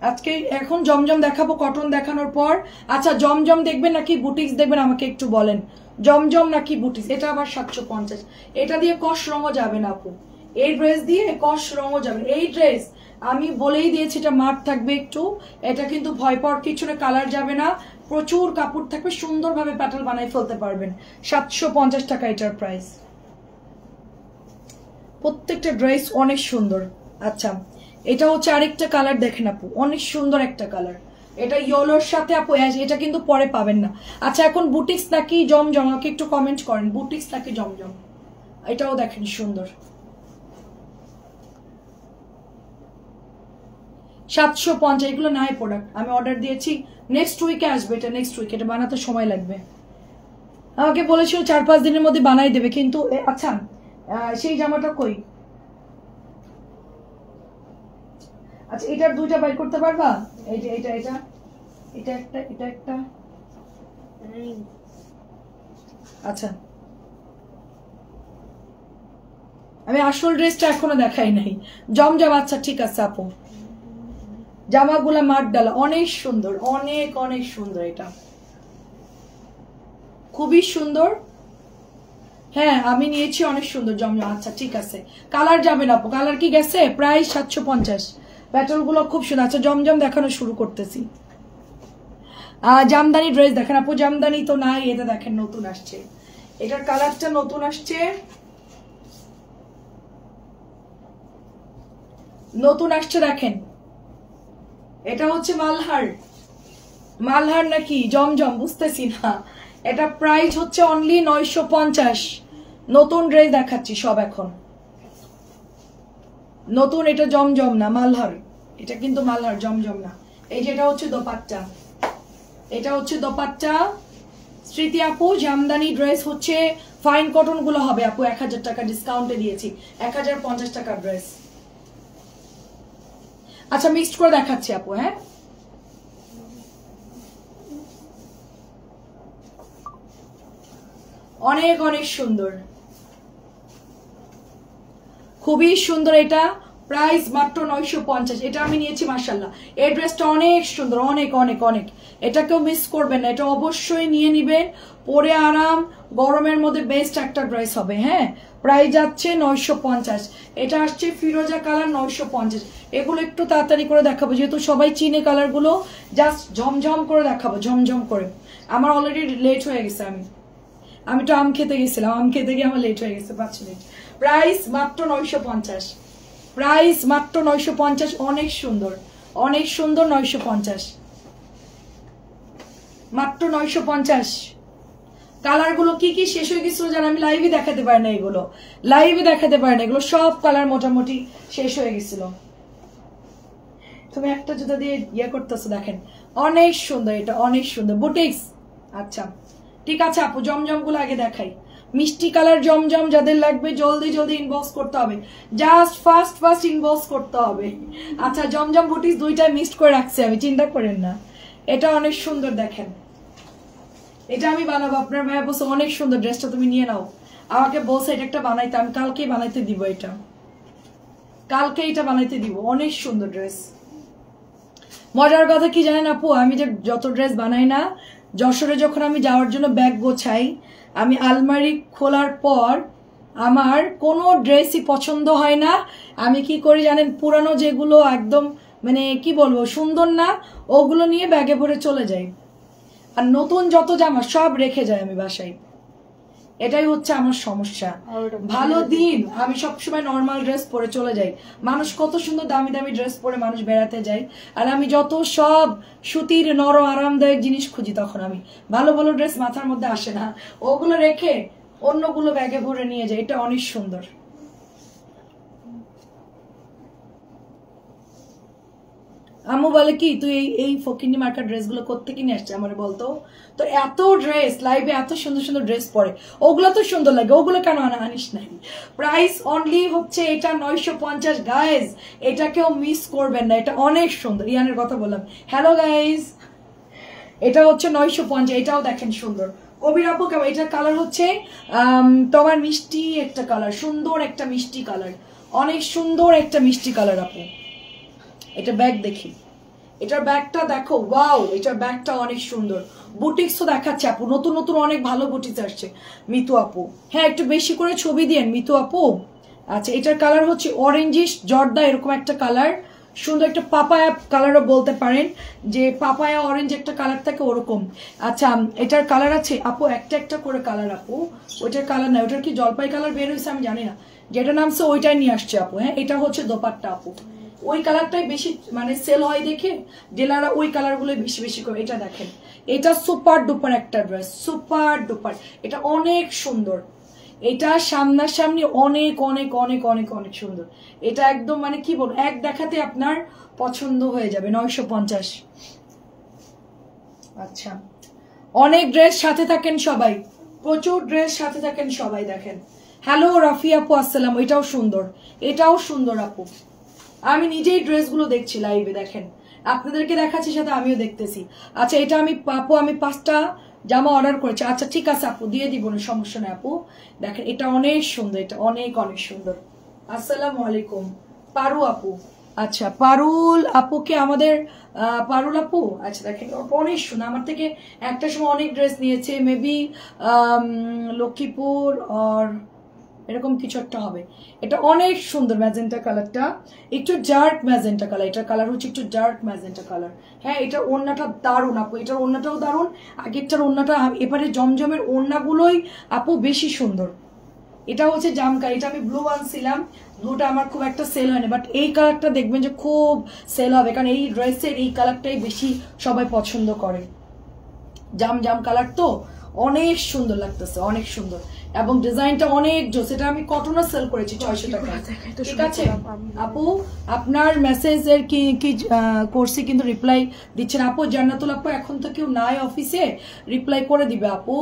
Speaker 1: আজকে এখন জমজম দেখাবো, কটন দেখানোর পর। আচ্ছা জমজম দেখবেন নাকি বুটিক্স দেখবেন আমাকে একটু বলেন, জমজম নাকি বুটিক্স? এটা আবার 750। এটা দিয়ে কস রঙও যাবে না আপু, এই ড্রেস দিয়ে কস রঙও যাবে। এই ড্রেস আমি বলেই দিয়েছি এটা মার থাকবে একটু, এটা কিন্তু ভয় পাওয়ার কিছু না, কালার যাবে না, প্রচুর কাপড় থাকবে, সুন্দরভাবে প্যাটেল বানাই ফেলতে পারবেন। 750 টাকা এটার প্রাইস। প্রত্যেকটা ড্রেস অনেক সুন্দর। আচ্ছা এটা হচ্ছে আরেকটা কালার, দেখেন আপু অনেক সুন্দর একটা কালার, এটা ইয়েলোর সাথে আপু অ্যাশ, এটা কিন্তু পরে পাবেন না। আচ্ছা এখন বুটিক্স নাকি জমজম আমাকে একটু কমেন্ট করেন, বুটিক্স নাকি জমজম? এটাও দেখেন সুন্দর। 750, এগুলো নাই প্রোডাক্ট, আমি অর্ডার দিয়েছি, নেক্সট উইকে আসবে। এটা নেক্সট উইক, এটা বানাতে সময় লাগবে। আমাকে বলেছিল 4-5 দিনের মধ্যে বানাই দেবে, কিন্তু আচ্ছা সেই জামাটা কই? আচ্ছা এটার দুইটা বাইর করতে পারবা? এই যে এটা এটা এটা একটা, এটা একটা। আচ্ছা আমি আসল ড্রেসটা এখনো দেখাই নাই, জমজম। আচ্ছা ঠিক আছে আপু, জামাগুলা মার ডালা, অনেক সুন্দর, অনেক অনেক সুন্দর, এটা খুবই সুন্দর। হ্যাঁ আমি নিয়েছি, অনেক সুন্দর জমজম। আচ্ছা ঠিক আছে, কালার যাবে না আপু, কালার কি গেছে? প্রাইস 750, প্যাটার্ন গুলো খুব সুন্দর। আচ্ছা জমজম দেখানো শুরু করতেছি। জামদানি ড্রেস দেখেন আপু, জামদানি তো নাই, এটা দেখেন নতুন আসছে, এটার কালারটা নতুন আসছে, দেখেন। এটা হচ্ছে মালহার, মালহার নাকি জমজম বুঝতেছি না। এটা প্রাইস হচ্ছে অনলি 950। নতুন ড্রেস দেখাচ্ছি সব এখন, নতুন। এটা জমজম না, মালহার। এটা কিন্তু মালহার, জমজম না। এই যেটা হচ্ছে দোপাট্টা, এটা হচ্ছে দোপাট্টা। স্মৃতি আপু জামদানি ড্রেস হচ্ছে ফাইন কটন গুলো হবে আপু 1000 টাকা ডিসকাউন্টে দিয়েছি, 1050 টাকার ড্রেস। আচ্ছা মিক্সড করে দেখাচ্ছি আপু। হ্যাঁ অনেক অনেক সুন্দর, খুবই সুন্দর। এটা প্রাইস মাত্র 950। এটা আমি নিয়েছি মাশাআল্লাহ। এই ড্রেসটা অনেক সুন্দর, অনেক অনেক অনেক। এটা কেউ মিস করবেন না, এটা অবশ্যই নিয়ে নিবেন, পরে আরাম, গরমের মধ্যে বেস্ট একটা ড্রেস হবে। হ্যাঁ প্রাইস যাচ্ছে 950। এটা আসছে ফিরোজা কালার, 950। এগুলো একটু তাড়াতাড়ি করে দেখাবো যেহেতু সবাই চিনে কালারগুলো, জাস্ট ঝমঝম করে দেখাবো, ঝমঝম করে। আমার অলরেডি লেট হয়ে গেছে, আমি তো আম খেতে গেছিলাম, আম খেতে গিয়ে আমার লেট হয়ে গেছে 5 মিনিট। প্রাইস মাত্র 950, প্রাইস মাত্র 950। অনেক সুন্দর, অনেক সুন্দর। 950, মাত্র 950। কালার গুলো কি কি শেষ হয়ে গেছিল জান, আমি লাইভে দেখাতে পারি না এগুলো, লাইভে দেখাতে পারি না এগুলো, সব কালার মোটামুটি শেষ হয়ে গেছিল। তুমি একটা জুতা দিয়ে ইয়ে করতেছো দেখেন, অনেক সুন্দর। এটা অনেক সুন্দর বুটিক্স। আচ্ছা ঠিক আছে আপু, জমজম গুলো আগে দেখাই। মিষ্টি কালার জমজম যাদের লাগবে জলদি জলদি ইনবক্স করতে হবে, জাস্ট ফার্স্ট ফার্স্ট ইনবক্স করতে হবে। আচ্ছা জমজম বুটিক্স দুইটা মিক্সড করে রাখছি আমি, চিন্তা করেন না। এটা অনেক সুন্দর দেখেন, এটা আমি বানাবো। আপনার ভাইয়া বলছে অনেক সুন্দর ড্রেসটা তুমি নিয়ে নাও, আমাকে বলছে এটা একটা বানাইতে, আমি কালকেই বানাইতে দিব, এটা কালকে এটা বানাইতে দিব। অনেক সুন্দর ড্রেস। মজার কথা কি জানেন আপু, আমি যে যত ড্রেস বানাই না, যশোরে যখন আমি যাওয়ার জন্য ব্যাগ গোছাই, আমি আলমারি খোলার পর আমার কোনো ড্রেসই পছন্দ হয় না। আমি কি করি জানেন, পুরানো যেগুলো একদম মানে কি বলবো সুন্দর না, ওগুলো নিয়ে ব্যাগে ভরে চলে যাই, আর নতুন যত জামা সব রেখে যাই আমি বাসায়। এটাই হচ্ছে আমার সমস্যা। ভালো দিন আমি সবসময় নর্মাল ড্রেস পরে চলে যাই, মানুষ কত সুন্দর দামি দামি ড্রেস পরে মানুষ বেড়াতে যায়, আর আমি যত সব সুতির নরম আরামদায়ক জিনিস খুঁজি, তখন আমি ভালো ভালো ড্রেস মাথার মধ্যে আসে না, ওগুলো রেখে অন্যগুলো ব্যাগে ভরে নিয়ে যাই। এটা অনেক সুন্দর। আম্মু বলে কি তুই এই ফকিনি মার্কা ড্রেসগুলো কোত্থেকে নিয়ে আসছে আমার বলতো, তো এত ড্রেস লাইভে এত সুন্দর সুন্দর ড্রেস পরে, ওগুলো তো সুন্দর লাগে, ওগুলো কেন আনিস নাই। প্রাইস অনলি হচ্ছে এটা 950 গাইজ, এটা কেউ মিস করবেন না, এটা অনেক সুন্দর। ইয়ানের কথা বললাম, হ্যালো গাইজ, এটা হচ্ছে 950। এটাও দেখেন সুন্দর। কবির আপু কেমন, এটার কালার হচ্ছে তোমার মিষ্টি একটা কালার, সুন্দর একটা মিষ্টি কালার, অনেক সুন্দর একটা মিষ্টি কালার আপু। এটা ব্যাগ দেখি, এটার ব্যাগটা দেখো, ওয়াও, এটার ব্যাগটা অনেক সুন্দর। বুটিক্সও দেখাচ্ছে আপু, নতুন নতুন অনেক ভালো বুটিক্স আসছে মিতু আপু। হ্যাঁ একটু বেশি করে ছবি দিয়েন মিতু আপু। আচ্ছা এটার কালার হচ্ছে অরেঞ্জিশ জর্দা এরকম একটা কালার, সুন্দর একটা পাপায়া কালারও বলতে পারেন, যে পাপায়া অরেঞ্জ একটা কালার থাকে ওরকম। আচ্ছা এটার কালার আছে আপু একটা একটা করে কালার আপু, ওইটার কালার না, ওইটার কি জলপাই কালার বের হয়েছে আমি জানি না, যেটা নামছে ওইটাই নিয়ে আসছে আপু। হ্যাঁ এটা হচ্ছে দোপাট্টা আপু, ওই কালারটাই বেশি মানে সেল হয় দেখে ডিলাররা ওই কালারগুলো বেশি বেশি করে। এটা দেখেন, এটা সুপার ডুপার একটা ড্রেস, সুপার ডুপার, এটা অনেক সুন্দর, এটা সামনাসামনি অনেক অনেক অনেক অনেক অনেক সুন্দর। এটা একদম মানে কি বলবো, এক দেখাতে আপনার পছন্দ হয়ে যাবে। 950। আচ্ছা অনেক ড্রেস সাথে থাকেন সবাই, প্রচুর ড্রেস সাথে থাকেন সবাই। দেখেন হ্যালো রাফি আপু আসসালাম, এটাও সুন্দর, এটাও সুন্দর আপু। আমি নিজেই ড্রেসগুলো দেখছি লাইভে, দেখেন আপনাদেরকে দেখাচ্ছি সাথে আমিও দেখতেছি। আচ্ছা এটা আমি আপু আমি 5টা জামা অর্ডার করেছি। আচ্ছা ঠিক আছে আপু দিয়ে দিব না, সমস্যা নেই আপু। দেখেন এটা অনেক সুন্দর, এটা অনেক অনেক সুন্দর। আসসালামু আলাইকুম পারু আপু। আচ্ছা পারুল আপুকে আমাদের পারুল আপু, আচ্ছা দেখেন অনেক সুন্দর, আমার থেকে একটা সময় অনেক ড্রেস নিয়েছে, মেবি লক্ষ্মীপুর আর এরকম কিছু একটা হবে। এটা অনেক সুন্দর ম্যাজেন্টা কালারটা, একটু ডার্ক ম্যাজেন্টা কালার। এটার কালার হচ্ছে একটু ডার্ক ম্যাজেন্টা কালার। হ্যাঁ, এটার ওড়নাটা দারুণ আপু, এটার ওড়নাটাও দারুণ। আগেরটার ওড়নাটা, এবারে জমজমের ওড়নাগুলোই আপু বেশি সুন্দর। এটা হচ্ছে জামকা, এটা আমি ব্লু আনছিলাম, ব্লুটা আমার খুব একটা সেল হয়নি, বাট এই কালারটা দেখবেন যে খুব সেল হবে, কারণ এই ড্রেসের এই কালারটাই বেশি সবাই পছন্দ করে। জাম জাম কালার তো অনেক সুন্দর লাগতেছে, অনেক সুন্দর, এবং ডিজাইনটা অনেক জোস। এটা আমি কটনে সেল করেছি 600 টাকা। ঠিক আছে আপু, আপনার মেসেজের কি কি করছি কিন্তু রিপ্লাই দিচ্ছেন আপু। জান্নাতুল আপু, এখন তো কেউ নাই অফিসে, রিপ্লাই করে দিবে আপু।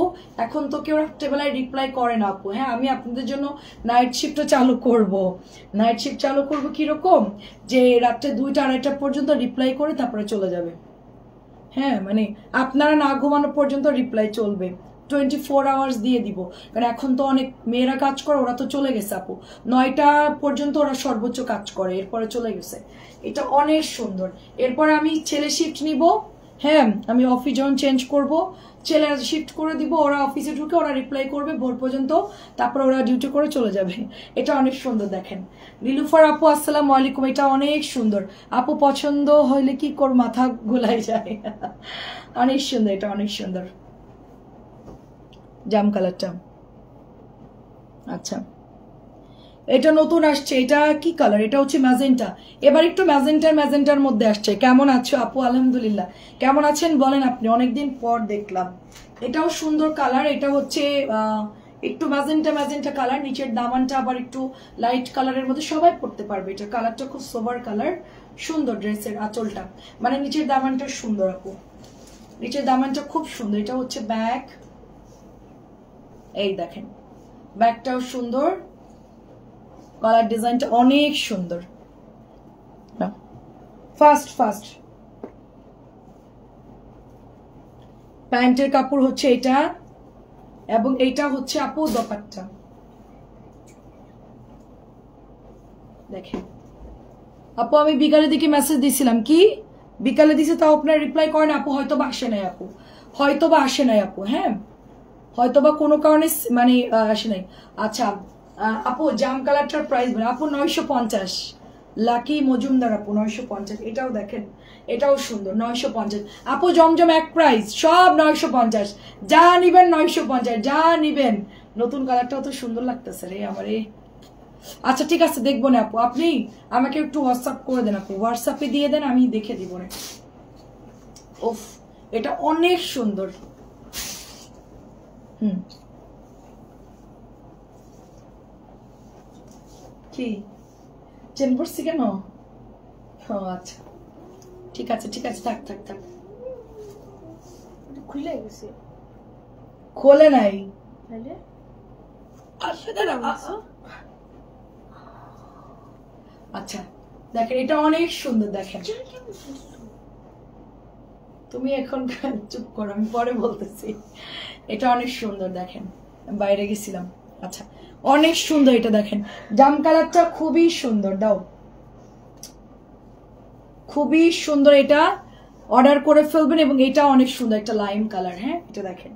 Speaker 1: এখন তো কেউ রাত্রেবেলায় রিপ্লাই করে না আপু। হ্যাঁ, আমি আপনাদের জন্য নাইট শিফটও চালু করব। নাইট শিফট চালু করব কিরকম, যে রাত্রে 2টা 2:30 পর্যন্ত রিপ্লাই করে তারপরে চলে যাবে। হ্যাঁ, মানে আপনারা না ঘুমানো পর্যন্ত রিপ্লাই চলবে, 24 আওয়ার্স দিয়ে দিব। কারণ এখন তো অনেক মেয়েরা কাজ করে, ওরা তো চলে গেছে আপু, 9টা পর্যন্ত ওরা সর্বোচ্চ কাজ করে, এরপরে চলে গেছে। এটা অনেক সুন্দর। এরপরে আমি ছেলে শিফট নিব। হ্যাঁ, আমি অফিস যখন চেঞ্জ করব, ছেলে শিফট করে দিব, ওরা অফিসে ঢুকে ওরা রিপ্লাই করবে ভোর পর্যন্ত, তারপর ওরা ডিউটি করে চলে যাবে। এটা অনেক সুন্দর দেখেন। নীলুফার আপু, আসসালামু আলাইকুম। এটা অনেক সুন্দর আপু, পছন্দ হইলে কি কর, মাথা গোলাই যায়। অনেক সুন্দর, এটা অনেক সুন্দর জাম কালারটা। আচ্ছা, এটা নতুন আসছে, এটা কি কালার, এটা হচ্ছে ম্যাজেন্টা। এবার একটু ম্যাজেন্টার মধ্যে আসছে। কেমন আছো আপু? আলহামদুলিল্লাহ। কেমন আছেন বলেন আপনি? অনেকদিন পর দেখলাম। এটাও সুন্দর কালার। এটা হচ্ছে একটু ম্যাজেন্টা কালার। নিচের দামানটা আবার একটু লাইট কালারের মধ্যে, সবাই পরতে পারবে। এটা কালারটা খুব সোবার কালার, সুন্দর। ড্রেসের আঁচলটা, মানে নিচের দামানটা সুন্দর আপু, নিচের দামানটা খুব সুন্দর। এটা হচ্ছে ব্যাগ, এই দেখেন ব্যাগটাও সুন্দর, গলার ডিজাইনটা অনেক সুন্দর। ফাস্ট প্যান্টের কাপড় হচ্ছে এটা, এবং এইটা হচ্ছে আপু দোপাট্টা। দেখেন আপু, আমি বিকালের দিকে মেসেজ দিছিলাম, কি বিকালে দিছে, তাও আপনার রিপ্লাই করেন আপু। হয়তো বা আসে নাই আপু, হয়তো বা আসে নাই আপু। হ্যাঁ, হয়তো বা কোনো কারণে মানে আসে নাই। আচ্ছা আপু, জাম কালারটার প্রাইস বলেন আপু। 950। লাকি মজুমদার আপু, 950। এটাও দেখেন, এটাও সুন্দর, 950 আপু। জমজম এক প্রাইস, সব 950। যা নিবেন 950, যা নিবেন। নতুন কালারটাও তো সুন্দর লাগতেছে রে আমারে। আচ্ছা ঠিক আছে, দেখবো না আপু। আপনি আমাকে একটু হোয়াটসঅ্যাপ করে দেন আপু, হোয়াটসঅ্যাপে দিয়ে দেন, আমি দেখে দিব না। ওফ, এটা অনেক সুন্দর। কি চেন পড়ছি কেন? আচ্ছা ঠিক আছে, থাক।
Speaker 2: খুলে গেছে,
Speaker 1: খোলে নাই। আচ্ছা দেখেন, এটা অনেক সুন্দর। দেখেন, তুমি এখন চুপ করো, আমি পরে বলতেছি। এটা অনেক সুন্দর, দেখেন বাইরে গেছিলাম। আচ্ছা, অনেক সুন্দর। এটা দেখেন, জাম কালারটা খুবই সুন্দর। দাও, খুবই সুন্দর। এটা অর্ডার করে ফেলবেন। এবং এটা অনেক সুন্দর একটা লাইম কালার। হ্যাঁ, এটা দেখেন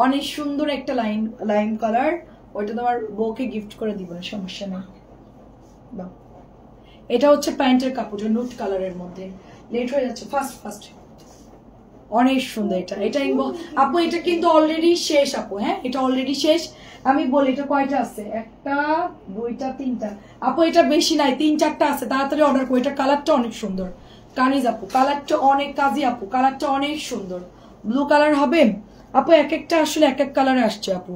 Speaker 1: অনেক সুন্দর একটা লাইম কালার। ওইটা তোমার বউকে গিফট করে দিব, সমস্যা নেই। দাও, এটা হচ্ছে প্যান্টের কাপড়, নুট কালারের মধ্যে। লেট হয়ে যাচ্ছে, ফাস্ট। অনেক সুন্দর। এটা আপু, এটা কিন্তু অলরেডি শেষ আপু। হ্যাঁ, এটা অলরেডি শেষ। আমি বলি এটা কয়টা আছে, 1টা 2টা 3টা আপু। এটা বেশি নাই, 3-4টা আছে, তাড়াতাড়ি অর্ডার করো। এটা কালারটা অনেক সুন্দর, কানিজ আপু। কালারটা অনেক কাজী আপু, কালারটা অনেক সুন্দর। ব্লু কালার হবে আপু। এক একটা আসলে এক এক কালারে আসছে আপু,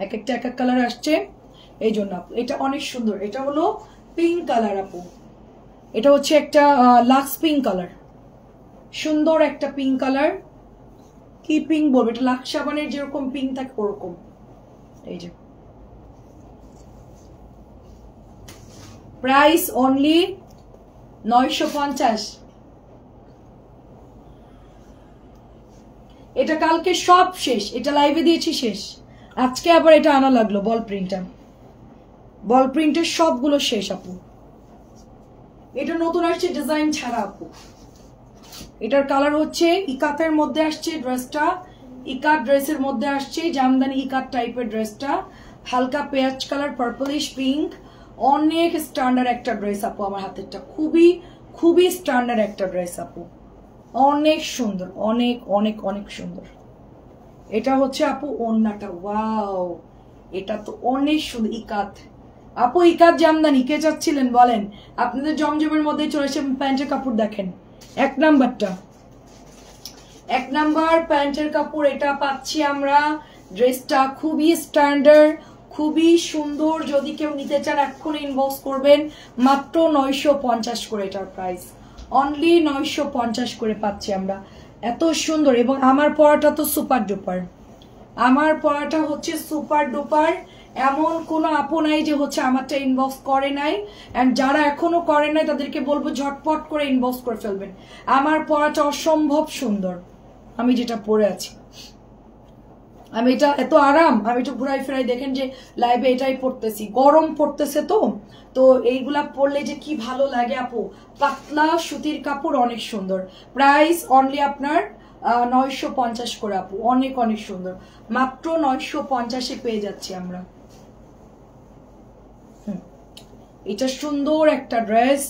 Speaker 1: এক একটা এক এক কালারে আসছে, এই জন্য আপু। এটা অনেক সুন্দর। এটা হলো পিঙ্ক কালার আপু। এটা হচ্ছে একটা লাক্স পিঙ্ক কালার, সুন্দর একটা পিঙ্ক কালার। কি পিঙ্ক বলবো, এটা লাক্স সাবানের যেরকম পিঙ্ক থাকে ওরকম। এই যে প্রাইস অনলি 950। এটা কালকে সব শেষ, এটা লাইভে দিয়েছি শেষ। আজকে আবার এটা আনা লাগলো, বল প্রিন্টের সবগুলো শেষ আপু। এটা নতুন আসছে ডিজাইন ছাড়া আপু। এটার কালার হচ্ছে ইকাতের মধ্যে আসছে ড্রেসটা, ইকাত ড্রেসের মধ্যে আসছে, জামদানি ইকাত টাইপের ড্রেসটা। হালকা পেঁয়াজ কালার, পার্পলিশ পিঙ্ক, অনেক স্ট্যান্ডার্ড একটা ড্রেস আপু। আমার হাতেরটা খুবই খুবই স্ট্যান্ডার্ড একটা ড্রেস আপু, অনেক সুন্দর, অনেক অনেক অনেক সুন্দর। এটা হচ্ছে আপু ওড়নাটা, ওয়াও এটা তো অনেক সুন্দর। ইকাত আপু, ইকাত জামদানি কে চাচ্ছিলেন বলেন? আপনাদের জমজমের মধ্যে চলে এসে প্যান্টের কাপড় দেখেন, এক নাম্বারটা, এক নাম্বার প্যান্টের কাপড় এটা পাচ্ছি আমরা। ড্রেসটা খুবই স্ট্যান্ডার্ড, খুবই সুন্দর। যদি কেউ নিতে চান এক্ষুনি ইনবক্স করবেন, মাত্র 950 করে এটার প্রাইস, অনলি 950 করে পাচ্ছি আমরা। এত সুন্দর, এবং আমার পরাটা তো সুপার ডুপার, আমার পরাটা হচ্ছে সুপার ডুপার। এমন কোনো আপু নাই যে হচ্ছে আমারটা ইনবক্স করে নাই, এন্ড যারা এখনো করে নাই তাদেরকে বলবো ঝটপট করে ইনবক্স করে ফেলবেন। আমার পরাটা অসম্ভব সুন্দর, আমি যেটা পরে আছি, আমি এটা এত আরাম, আমি একটু ঘুরাই ফেরাই দেখেন যে লাইভে এটাই পড়তেছি, গরম পড়তেছে তো তো এইগুলা পরলে যে কি ভালো লাগে আপু। পাতলা সুতির কাপড়, অনেক সুন্দর। প্রাইস অনলি আপনার 950 করে আপু, অনেক অনেক সুন্দর, মাত্র 950-এ পেয়ে যাচ্ছি আমরা। এটা সুন্দর একটা ড্রেস,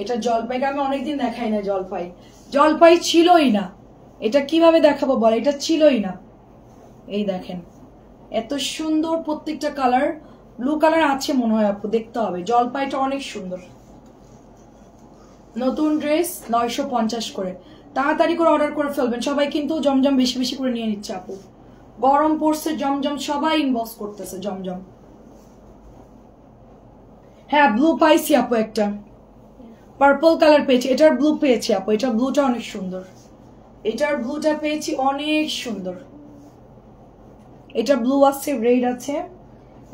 Speaker 1: এটা জলপাইকে আমি অনেকদিন দেখাই না, জলপাই জলপাই ছিলই না, এটা কিভাবে দেখাবো বল, এটা ছিলই না। এই দেখেন এত সুন্দর প্রত্যেকটা কালার, ব্লু কালার আছে মনে হয় আপু, দেখতে হবে। জলপাইটা অনেক সুন্দর, নতুন ড্রেস 950 করে, তাড়াতাড়ি করে অর্ডার করে ফেলবেন সবাই, কিন্তু জমজম বেশি বেশি করে নিয়ে নিচ্ছে আপু, গরম পড়ছে জমজম, সবাই ইনবক্স করতেছে জমজম। হ্যাঁ ব্লু পাইছি আপু, একটা পার্পল কালার পেয়েছি, এটার ব্লু পেয়েছি আপু, এটার ব্লুটা অনেক সুন্দর, এটার ব্লুটা পেয়েছি অনেক সুন্দর। এটা ব্লু আছে, রেড আছে,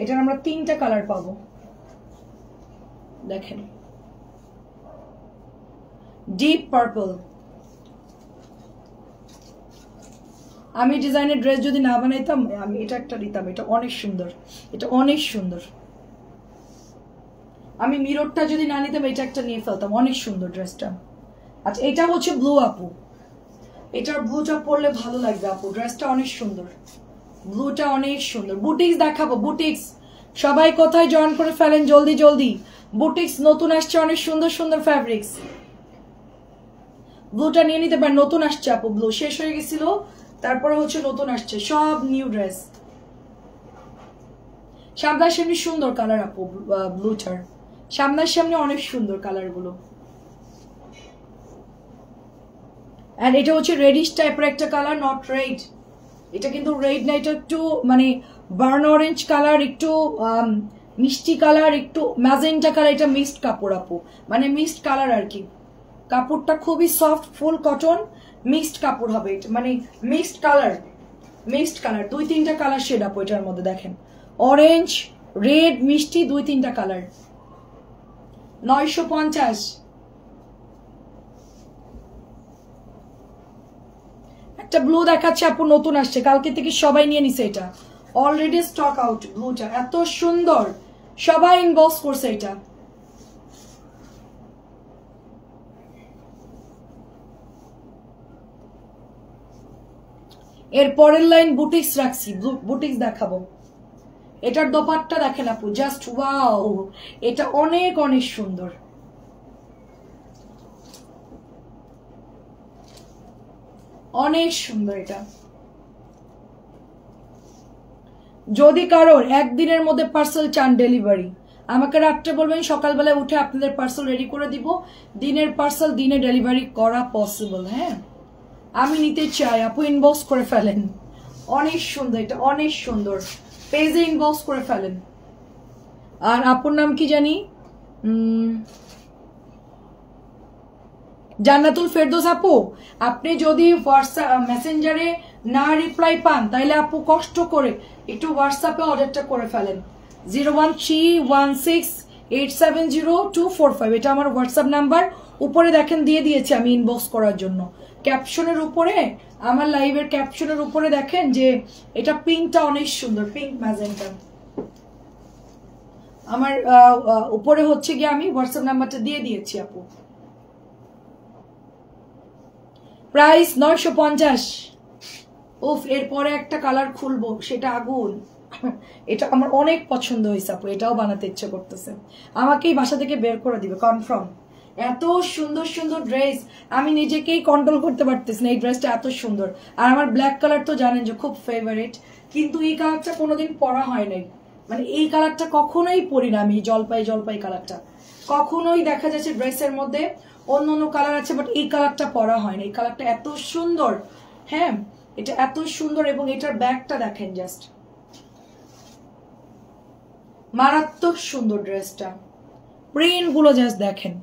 Speaker 1: এটার আমরা 3টা কালার পাবো, দেখেন ডিপ পার্পল। আমি ডিজাইনের ড্রেস যদি না বানাইতাম আমি এটা একটা দিতাম, এটা অনেক সুন্দর, এটা অনেক সুন্দর। আমি মিররটা যদি না নিতাম এটা একটা নিয়ে ফেলতাম, অনেক সুন্দর ড্রেসটা। আচ্ছা এটা হচ্ছে ব্লু আপু, এটার ব্লুটা পরলে ভালো লাগবে আপু, ড্রেসটা অনেক সুন্দর, ব্লুটা অনেক সুন্দর। বুটিক্স দেখাবো, বুটিক্স সবাই কোথায় জয়েন করে ফেলেন জলদি জলদি। বুটিক্স নতুন আসছে, অনেক সুন্দর সুন্দর ফ্যাব্রিক্স, ব্লুটা নিয়ে নিতে পারেন, নতুন আসছে আপু, ব্লু শেষ হয়ে গেছিল, তারপরে হচ্ছে নতুন আসছে, সব নিউ ড্রেস। সামনার সামনে সুন্দর কালার আপু, ব্লুটার সামনার সামনে অনেক সুন্দর কালার গুলো। এন্ড এটা হচ্ছে রেডিশ টাইপের একটা কালার, নট রেড, এটা কিন্তু রেড না, এটা একটু মানে বার্ন অরেঞ্জ কালার, একটু মিষ্টি কালার, একটু ম্যাজেন্টা কালার, এটা মিক্সড কাপড় আপু, মানে মিক্সড কালার আর কি। কাপড়টা খুবই সফট, ফুল কটন, মিক্সড কাপড় হবে, মানে মিক্সড কালার, মিক্সড কালার, 2-3টা কালার শেড আপু এটার মধ্যে, দেখেন অরেঞ্জ, রেড, মিষ্টি, 2-3টা কালার, 950। একটা ব্লু দেখাচ্ছে আপু, নতুন আসছে, কালকে থেকে সবাই নিয়ে নিছে, এটা অলরেডি স্টক আউট। ব্লুটা এত সুন্দর, সবাই ইনবক্স করছে এটা। এর পরের লাইন বুটিক্স রাখছি, বুটিক্স দেখাবো। এটার দোপাট্টা দেখেন আপু, জাস্ট ওয়াও, এটা অনেক অনেক সুন্দর, অনেক সুন্দর। এটা যদি কারোর একদিনের মধ্যে পার্সেল চান ডেলিভারি, আমাকে রাত্রে বলবেন, সকালবেলায় উঠে আপনাদের পার্সেল রেডি করে দিব, দিনের পার্সেল দিনে ডেলিভারি করা পসিবল। হ্যাঁ আমি নিতে চাই আপু, ইনবক্স করে ফেলেন, অনেক সুন্দর, এটা অনেক সুন্দর, পেজে ইনবক্স করে ফেলেন। আর আপুর নাম কি জানি, জান্নাতুল ফেরদৌস আপু। আপনি যদি হোয়াটসঅ্যাপ মেসেঞ্জারে না রিপ্লাই পান তাহলে আপু কষ্ট করে একটু হোয়াটসঅ্যাপে অর্ডারটা করে ফেলেন, 01316870245, এটা আমার হোয়াটসঅ্যাপ নাম্বার, উপরে দেখেন দিয়ে দিয়েছি আমি ইনবক্স করার জন্য। ক্যাপশনের উপরে, আমার লাইভের ক্যাপশনের উপরে দেখেন যে এটা পিঙ্কটা অনেক সুন্দর, পিঙ্ক ম্যাজেন্টা। আমার উপরে হচ্ছে গিয়ে আমি হোয়াটসঅ্যাপ নাম্বারটা দিয়ে দিয়েছি আপু। প্রাইস 950। উফ, এরপরে একটা কালার খুলবো, সেটা আগুন, এটা আমার অনেক পছন্দ হয়েছে আপু, এটাও বানাতে ইচ্ছে করতেছে, আমাকেই বাসা থেকে বের করে দিবে কনফার্ম। এত সুন্দর সুন্দর ড্রেস, আমি নিজেকেই কন্ট্রোল করতে পারতেছি না, এই ড্রেসটা এত সুন্দর। আর আমার ব্ল্যাক কালার তো জানেন যে খুব ফেভারিট, কিন্তু এই কালারটা কোনোদিন পরা হয় নাই, মানে এই কালারটা কখনোই পরি না আমি, জলপাই জলপাই কালারটা কখনোই দেখা যাচ্ছে ড্রেসের মধ্যে অন্য অন্য কালার আছে, বাট এই কালারটা পরা হয় না। এই কালারটা এত সুন্দর, হ্যাঁ এটা এত সুন্দর, এবং এটার ব্যাগটা দেখেন জাস্ট মারাত্মক সুন্দর। ড্রেসটা প্রিন্ট গুলো জাস্ট দেখেন,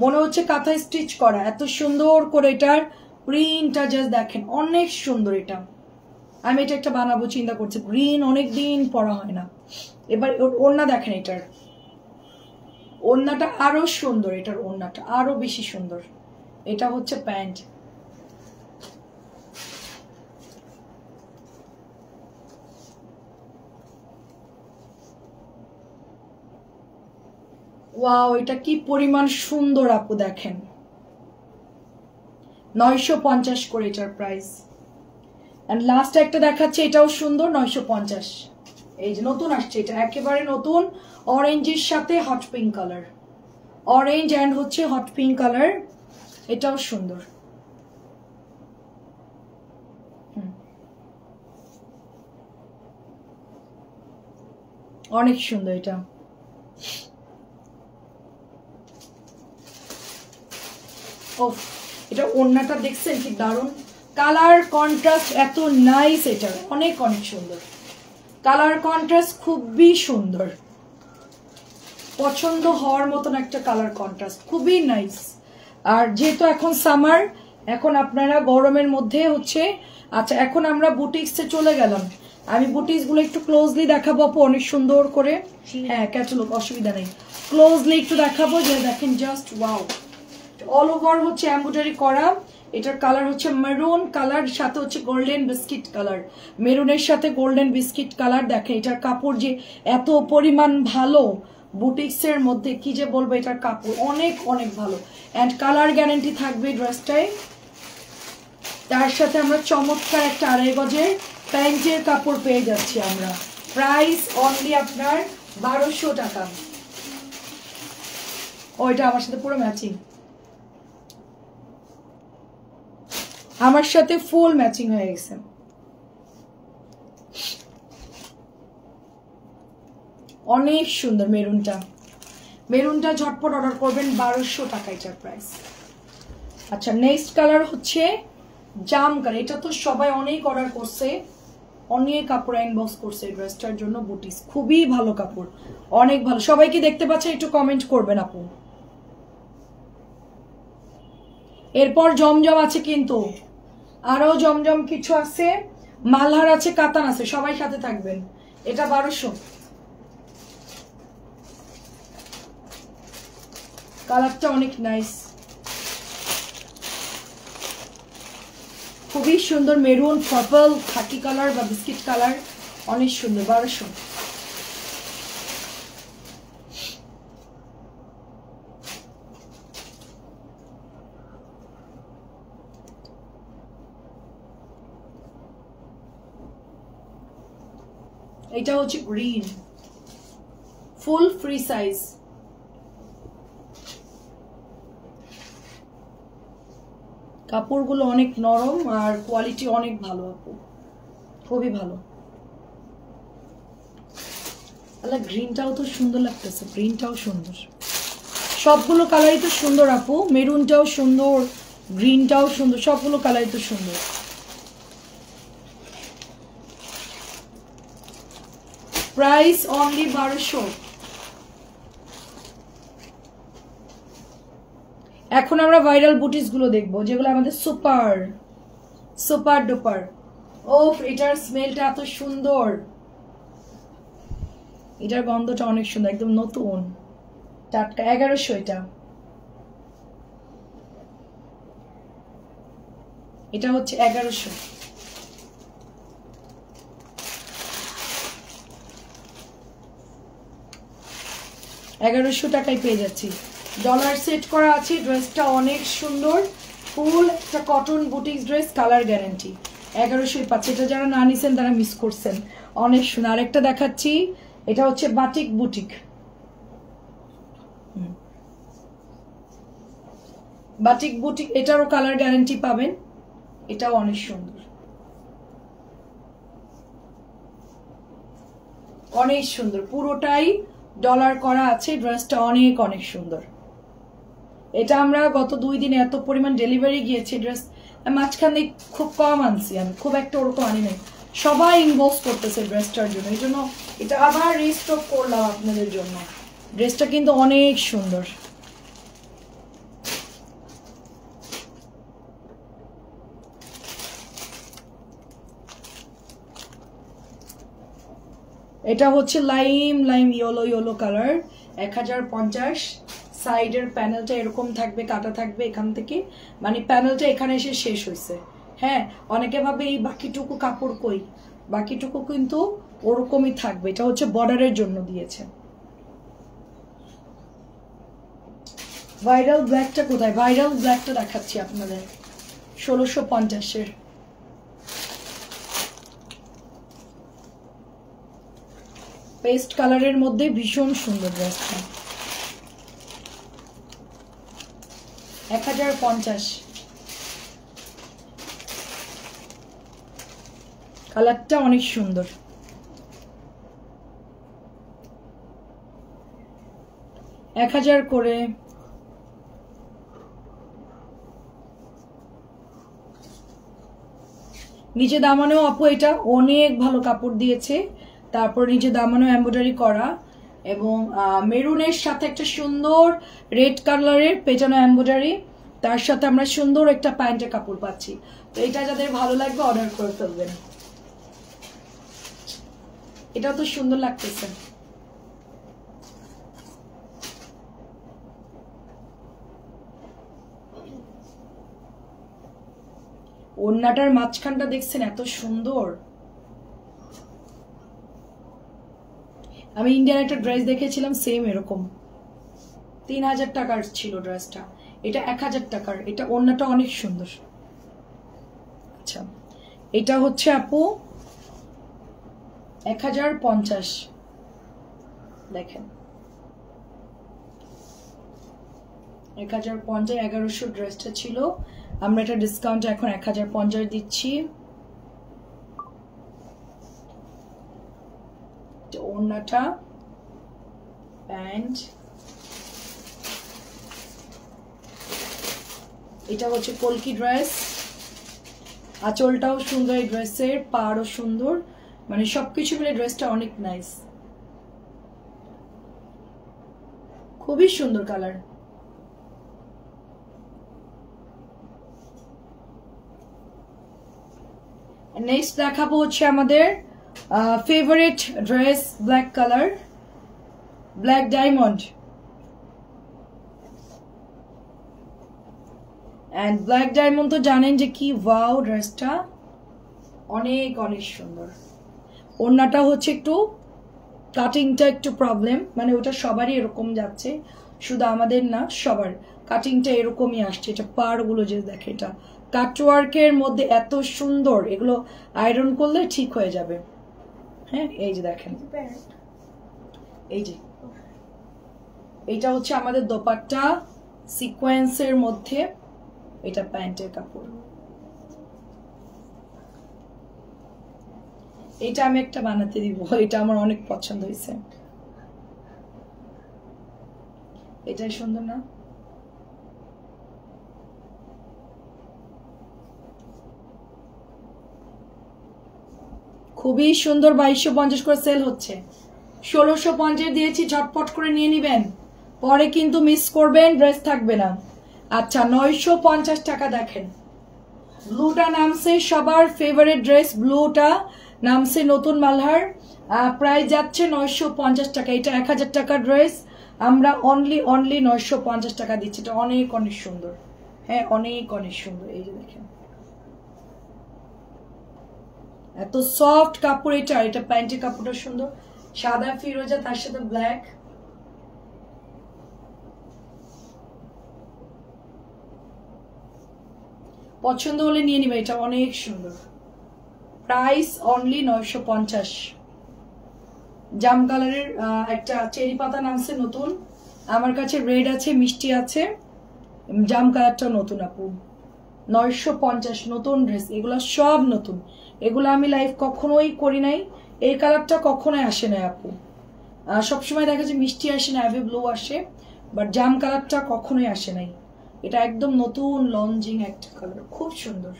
Speaker 1: মনে হচ্ছে কাঁথা স্টিচ করা, এত সুন্দর করে এটার প্রিন্টটা জাস্ট দেখেন, অনেক সুন্দর। এটা আমি এটা একটা বানাবো চিন্তা করছি, গ্রিন অনেকদিন পরা হয় না। এবার ওড়না দেখেন, এটার ওড়নাটা আরো সুন্দর, এটার ওড়নাটা আরো বেশি সুন্দর। এটা হচ্ছে প্যান্ট, ওয়াও এটা কি পরিমাণ সুন্দর আপু দেখেন, 950 করে এটার প্রাইস। এন্ড লাস্ট একটা দেখাচ্ছে, এটাও সুন্দর, 950। এই যে নতুন আসছে, এটা একেবারে নতুন, অরেঞ্জের সাথে hot pink colour, orange and হচ্ছে হট পিঙ্ক কালার, এটাও সুন্দর। অনেক সুন্দর এটা। এটা ওড়নাটা দেখছেন কি দারুন, কালার কন্ট্রাস্ট এত নাইস, এটা অনেক অনেক সুন্দর, কালার কন্ট্রাস্ট খুবই সুন্দর, পছন্দ হওয়ার মতন একটা কালার কন্ট্রাস্ট, খুবই নাইস। আর যেহেতু এখন সামার, এখন আপনারা গরমের মধ্যে হচ্ছে, আচ্ছা এখন আমরা বুটিক্সে চলে গেলাম, আমি বুটিক্স গুলো একটু ক্লোজলি দেখাবো আপু অনেক সুন্দর করে, হ্যাঁ ক্যাটালগ অসুবিধা নেই, ক্লোজলি একটু দেখাবো। যে দেখেন জাস্ট ওয়াও, অল ওভার হচ্ছে এমব্রয়ডারি করা, এটার কালার হচ্ছে মেরুন কালার, সাথে হচ্ছে গোল্ডেন বিস্কিট কালার, মেরুনের সাথে গোল্ডেন বিস্কিট কালার। দেখেন এটার কাপড় যে এত পরিমাণ ভালো, বুটিক্সের মধ্যে কি যে বলবো, এটার কাপড় অনেক অনেক ভালো, এন্ড কালার গ্যারান্টি থাকবে ড্রেসটায়। তার সাথে আমরা চমৎকার একটা 2.5 গজের প্যান্টের কাপড় পেয়ে যাচ্ছি আমরা, প্রাইস অনলি আপনার 1200 টাকা। ওইটা আমার সাথে পুরো ম্যাচিং, আমার সাথে ফুল ম্যাচিং হয়ে গেছে। অনেক সুন্দর মেরুনটা, মেরুনটা ঝটপট অর্ডার করবেন, 1200 টাকা এটার প্রাইস। আচ্ছা নেক্সট কালার হচ্ছে জাম কালার, এটা তো সবাই অনেক অর্ডার করছে, অনেক কাপড় ইনবক্স করছে এই ড্রেসটার জন্য, বুটিস খুবই ভালো কাপড়, অনেক ভালো। সবাইকে দেখতে পাচ্ছেন, একটু কমেন্ট করবেন আপু। এরপর জমজম আছে, কিন্তু আরো জমজম কিছু আছে, মালহার আছে, কাতান আছে, সবাই সাথে থাকবেন। এটা 1200, কালারটা অনেক নাইস, খুবই সুন্দর, মেরুন পার্পল খাকি কালার বা বিস্কিট কালার, অনেক সুন্দর, 1200। এটা হচ্ছে গ্রিন, ফুল ফ্রি সাইজ, কাপড়গুলো অনেক নরম আর কোয়ালিটি অনেক ভালো আপু, খুবই ভালো। আল্লাহ গ্রিনটাও তো সুন্দর লাগতেছে, গ্রিনটাও সুন্দর, সবগুলো কালারই তো সুন্দর আপু, মেরুনটাও সুন্দর, গ্রিনটাও সুন্দর, সবগুলো কালারই তো সুন্দর। Price only 1200। এখন আমরা ভাইরাল বুটিস গুলো দেখবো, যেগুলো আমাদের সুপার সুপার ডুপার। ওফ এটার স্মেলটা এত সুন্দর, এটার গন্ধটা অনেক সুন্দর, একদম নতুন টাটকা। 1100 এটা, এটা হচ্ছে 1100। টাকায় পেয়ে যাচ্ছি, ডলার সেট করা আছে। ড্রেসটা অনেক সুন্দর, ফুল একটা cotton boutique dress, colour guarantee. 1105। এটা যারা না নিছেন তারা মিস করছেন, অনেক সুন্দর। আরেকটা দেখাচ্ছি, এটা হচ্ছে বাটিক বুটিক, বাটিক বুটিক, এটারও কালার গ্যারান্টি পাবেন, এটাও অনেক সুন্দর, অনেক সুন্দর, পুরোটাই ডলার করা আছে। ড্রেসটা অনেক অনেক সুন্দর। এটা আমরা গত 2 দিনে এত পরিমাণ ডেলিভারি গিয়েছে, ড্রেস মাঝখানে খুব কম আনছি, আমি খুব একটা ওরকম আনি নাই, সবাই ইনবক্স করতেছে ড্রেসটার জন্য, এই জন্য এটা আবার রিস্টক করলাম আপনাদের জন্য। ড্রেসটা কিন্তু অনেক সুন্দর। এটা হচ্ছে lime lime yellow yellow colour, 1050। সাইডের প্যানেলটা এরকম থাকবে, কাটা থাকবে এখান থেকে, মানে প্যানেলটা এখানে এসে শেষ হয়েছে। হ্যাঁ, অনেকে ভাবে এই বাকিটুকু কাপড় কই, বাকিটুকু কিন্তু ওরকমই থাকবে। এটা হচ্ছে বর্ডারের জন্য দিয়েছে। ভাইরাল ব্ল্যাকটা কোথায়? ভাইরাল ব্ল্যাকটা দেখাচ্ছি আপনাদের, 1650-এর। পেস্ট কালারের মধ্যে ভীষণ সুন্দর ড্রেসটা, 1050। কালারটা অনেক সুন্দর, 1000 করে। নিচে দামানেও আপু এটা অনেক ভালো কাপড় দিয়েছে, তারপর নিচে দামানেও এমব্রয়ডারি করা, এবং মেরুনের সাথে একটা সুন্দর রেড কালারের পেটানো এমব্রয়ডারি, তার সাথে আমরা সুন্দর একটা প্যান্টের কাপড় পাচ্ছি। তো এটা যাদের ভালো লাগবে অর্ডার করে ফেলবেন। এটা তো সুন্দর লাগতেছে। ওড়নাটার মাঝখানটা দেখছেন এত সুন্দর। আমি ইন্ডিয়ান একটা ড্রেস দেখেছিলাম সেম এরকম, 3000 টাকার ছিল ড্রেসটা, এটা 1000 টাকার। এটা ওড়নাটা অনেক সুন্দর। আচ্ছা, এটা হচ্ছে আপু 1050, দেখেন 1050, 1100 ড্রেসটা ছিল, আমরা এটা ডিসকাউন্ট এখন 1050 দিচ্ছি। ওড়নাটা, প্যান্ট, এটা হচ্ছে কলকি ড্রেস, আঁচলটাও সুন্দর এই ড্রেসের, পাড়ও সুন্দর, মানে সবকিছু মিলে ড্রেসটা অনেক নাইস, খুবই সুন্দর কালার। নেক্সট দেখাবো হচ্ছে আমাদের favourite dress, black colour, black diamond and black diamond তো জানেন যে কি ওয়াও, ড্রেসটা অনেক অনেক সুন্দর। ওড়নাটা হচ্ছে একটু কাটিংটা একটু প্রবলেম, মানে ওটা সবারই এরকম যাচ্ছে, শুধু আমাদের না, সবার কাটিংটা এরকমই আসছে। এটা পাড়গুলো যে দেখে, এটা কাটওয়ার্কের মধ্যে এত সুন্দর, এগুলো আয়রন করলে ঠিক হয়ে যাবে। হ্যাঁ, এই যে দেখেন, এই যে এটা হচ্ছে আমাদের দোপাট্টা সিকোয়েন্সের মধ্যে, এটা প্যান্টের কাপড়। এটা আমি একটা বানাতে দিব, এটা আমার অনেক পছন্দ হয়েছে। এটাই সুন্দর না? খুবই সুন্দর। 2250 করে সেল হচ্ছে, 1650 দিয়েছি, ঝটপট করে নিয়ে নিবেন, পরে কিন্তু মিস করবেন, ড্রেস থাকবে না। আচ্ছা, 950 টাকা। দেখেন ব্লুটা নামছে, সবার ফেভারিট ড্রেস ব্লুটা নামছে, নতুন মালহার, প্রাইস যাচ্ছে 950 টাকা। এটা 1000 টাকা ড্রেস, আমরা অনলি 950 টাকা দিচ্ছি। এটা অনেক অনেক সুন্দর, হ্যাঁ অনেক অনেক সুন্দর। এই যে দেখেন এত সফট কাপড়, এটা এটা প্যান্টের কাপড়টা সুন্দর, সাদা ফিরোজা, তার সাথে ব্ল্যাক। পছন্দ হলে নিয়ে নিবে, এটা অনেক সুন্দর। Price only 950। জাম কালারের একটা চেরি পাতা নামছে নতুন, আমার কাছে রেড আছে, মিষ্টি আছে, জাম কালারটা নতুন আপু। 950 নতুন ড্রেস, এগুলো সব নতুন, এগুলো আমি লাইভ কখনোই করি নাই। এই কালারটা কখনোই আসে না আপু, সবসময় দেখা যায় মিষ্টি আসে না, অ্যাভি ব্লু আসে, বাট জাম কালারটা কখনোই আসে নাই। এটা একদম নতুন লঞ্জিং একটা কালার, খুব সুন্দর।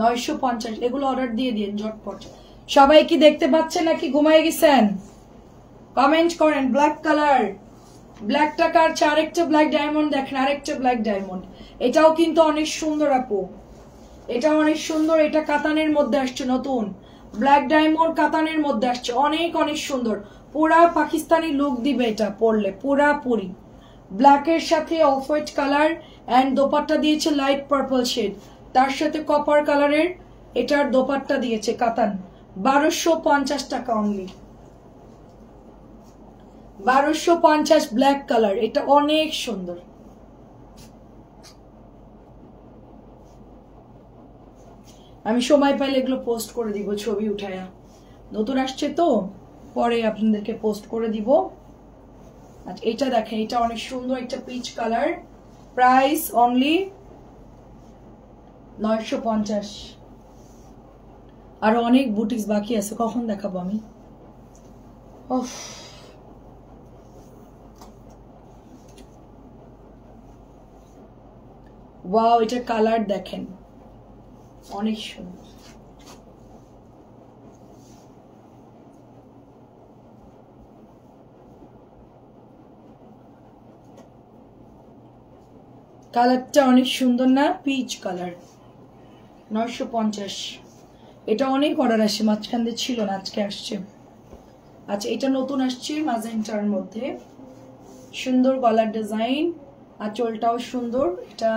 Speaker 1: $950, এগুলো অর্ডার দিয়ে দিন ঝটপট। সবাই কি দেখতে পাচ্ছেন নাকি ঘুমাই গেছেন? কমেন্ট করেন। ব্ল্যাক কালার, ব্ল্যাকটা কার? আরেকটা ব্ল্যাক ডায়মন্ড দেখেন, আরেকটা ব্ল্যাক ডায়মন্ড, এটাও কিন্তু অনেক সুন্দর আপু, এটা অনেক সুন্দর। এটা কাতানের মধ্যে আসছে নতুন, ব্ল্যাক ডায়মন্ড কাতানের মধ্যে আসছে, অনেক অনেক সুন্দর। পুরা পাকিস্তানি লুক দিবে এটা পরলে, পুরাপুরি। ব্ল্যাকের সাথে off white colour and dupatta দিয়েছে লাইট পার্পল শেড, তার সাথে কপার কালারের এটার দোপাট্টা দিয়েছে কাতান। 1250 টাকা অনলি, 1250 ব্ল্যাক কালার, এটা অনেক সুন্দর। আমি সময় পাইলে এগুলো পোস্ট করে দিব, ছবি উঠায়া, নতুন আসছে তো পরে আপনাদেরকে পোস্ট করে দিব। আচ্ছা এটা দেখেন, এটা অনেক সুন্দর একটা পিচ কালার, প্রাইস অনলি 950। আরো অনেক বুটিক্স বাকি আছে, কখন দেখাবো আমি। ওয়াও, এটা কালার দেখেন অনেক সুন্দর। কালারটা অনেক সুন্দর না? Peach colour, 950। এটা অনেক অর্ডার আসে, মাঝখান দিয়ে ছিল না, আজকে আসছে। আচ্ছা এটা নতুন আসছে ম্যাজেন্টার মধ্যে, সুন্দর গলার ডিজাইন, আঁচলটাও সুন্দর। এটা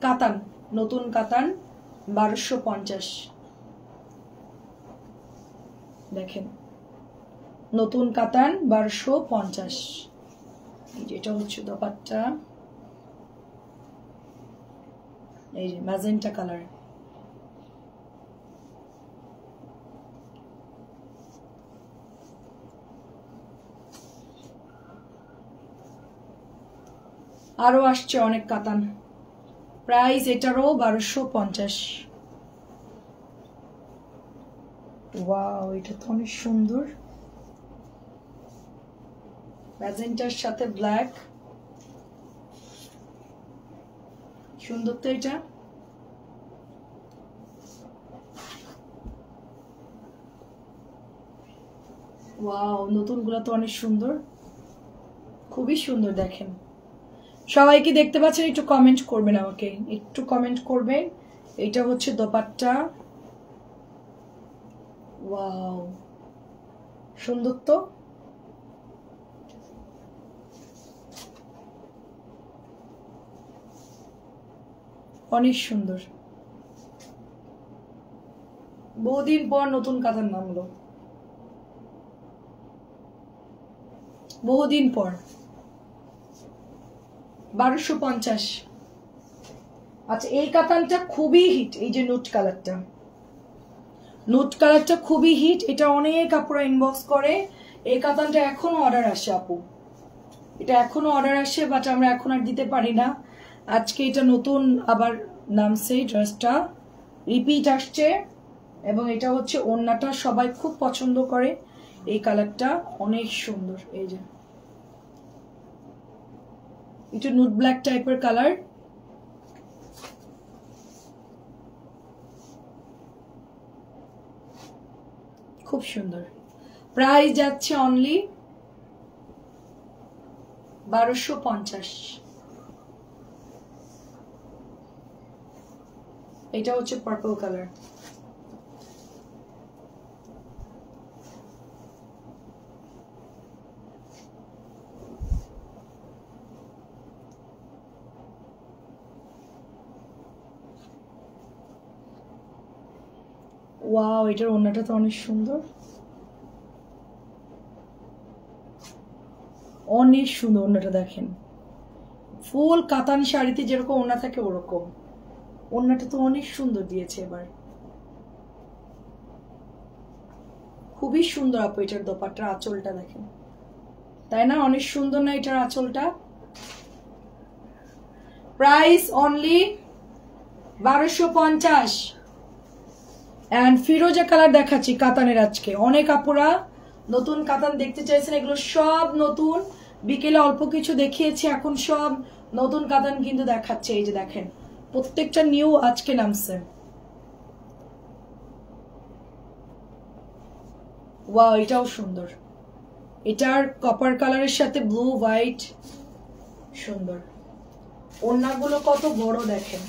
Speaker 1: কাতান, নতুন কাতান, 1250। দেখেন নতুন কাতান 1250। এটা হচ্ছে দোপাট্টা, এই যে ম্যাজেন্টা কালার। আরো আসছে অনেক কাতান, প্রাইস এটারও 1250। ওয়াও, এটা তো অনেক সুন্দর, ম্যাজেন্টার সাথে ব্ল্যাক, সুন্দর তো এটা। ওয়াও, নতুন গুলা তো অনেক সুন্দর, খুবই সুন্দর। দেখেন সবাই কি দেখতে পাচ্ছেন? একটু কমেন্ট করবেন, আমাকে একটু কমেন্ট করবেন। এটা হচ্ছে দোপাট্টা, ওয়াও সুন্দর তো। অনেক সুন্দর, বহুদিন পর নতুন কাতান নামলো, বহুদিন পর। 1250। আচ্ছা এই কাতানটা খুবই হিট, এই যে নোট কালারটা, নোট কালারটা খুবই হিট, এটা অনেক আপুরা ইনবক্স করে। এই কাতানটা এখনো অর্ডার আসে আপু, এটা এখনো অর্ডার আসে, বাট আমরা এখন আর দিতে পারি না। আজকে এটা নতুন আবার নামছে, ড্রেসটা রিপিট আসছে, এবং এটা হচ্ছে ওড়নাটা সবাই খুব পছন্দ করে, এই কালারটা অনেক সুন্দর। এই যে একটু নুড ব্ল্যাক টাইপের কালার, খুব সুন্দর। প্রাইস যাচ্ছে অনলি 1250। এটা হচ্ছে পার্পল কালার, ওয়াও এটার ওড়নাটা তো অনেক সুন্দর, অনেক সুন্দর ওড়নাটা দেখেন, ফুল কাতান শাড়িতে যেরকম ওড়না থাকে ওরকম। ওড়নাটা তো অনেক সুন্দর দিয়েছে এবার, খুবই সুন্দর আপু। এটার দোপাট্টার আঁচলটা দেখেন, তাই না? অনেক সুন্দর না এটার আঁচলটা? Price only 1250। এন্ড ফিরোজা কালার দেখাচ্ছি কাতানের। আজকে অনেক আপুরা নতুন কাতান দেখতে চাইছেন, এগুলো সব নতুন। বিকেলে অল্প কিছু দেখিয়েছি, এখন সব নতুন কাতান কিন্তু দেখাচ্ছে। এই যে দেখেন, প্রত্যেকটা নিউ আজকে নামছে। ওয়াও, এটাও সুন্দর। এটার কপার কালারের সাথে ব্লু হোয়াইট, সুন্দর। ওড়নাগুলো কত বড় দেখেন।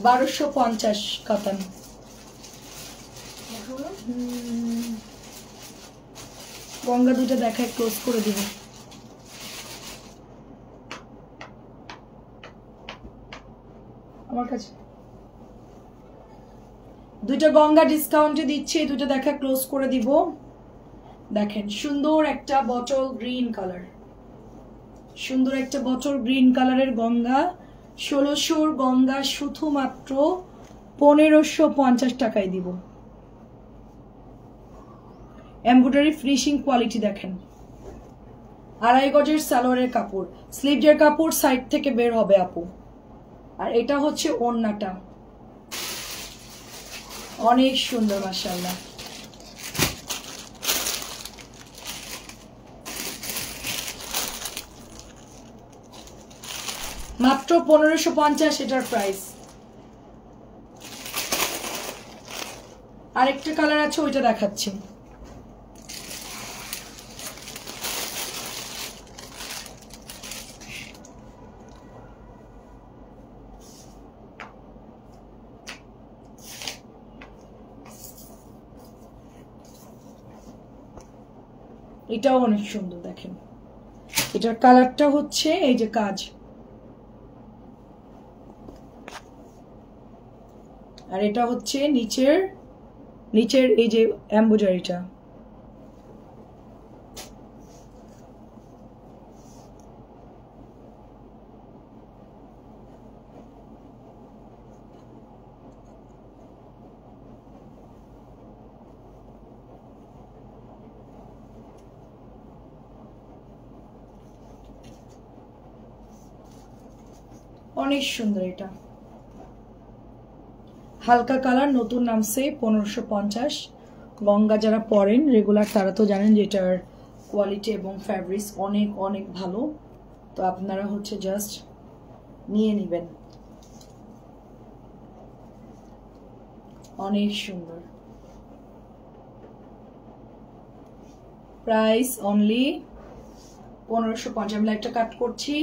Speaker 1: 1250 কাতান। গঙ্গা দুটো দেখায়, ক্লোজ করে দিব। আমার কাছে দুটো গঙ্গা ডিসকাউন্টে দিচ্ছে, এই দুটো দেখা ক্লোজ করে দিব। দেখেন সুন্দর একটা বটল গ্রিন কালার, সুন্দর একটা বটল গ্রিন কালারের গঙ্গা। 1600 গঙ্গা শুধুমাত্র 1550 টাকায় দিব। এমব্রয়ডারি ফিনিশিং কোয়ালিটি দেখেন। 2.5 গজের সালোয়ারের কাপড়, স্লিভজের কাপড় সাইড থেকে বের হবে আপু। আর এটা হচ্ছে ওড়নাটা, অনেক সুন্দর মাশাআল্লাহ। মাত্র 1550 এটার প্রাইস। আরেকটা কালার আছে, ওইটা দেখাচ্ছি। এটাও অনেক সুন্দর দেখেন। এটার কালারটা হচ্ছে এই যে কাজ, আর এটা হচ্ছে নিচের এই যে এমব্রয়ডারিটা। অনেক সুন্দর। এটা হালকা কালার, নতুন নামছে 1550। গঙ্গা যারা পরেন রেগুলার তারা তো জানেন যে এটার কোয়ালিটি এবং ফ্যাব্রিক্স অনেক অনেক ভালো। তো আপনারা হচ্ছে জাস্ট নিয়ে নেবেন। অনেক সুন্দর। Price only 1550। আমি একটা কাট করছি।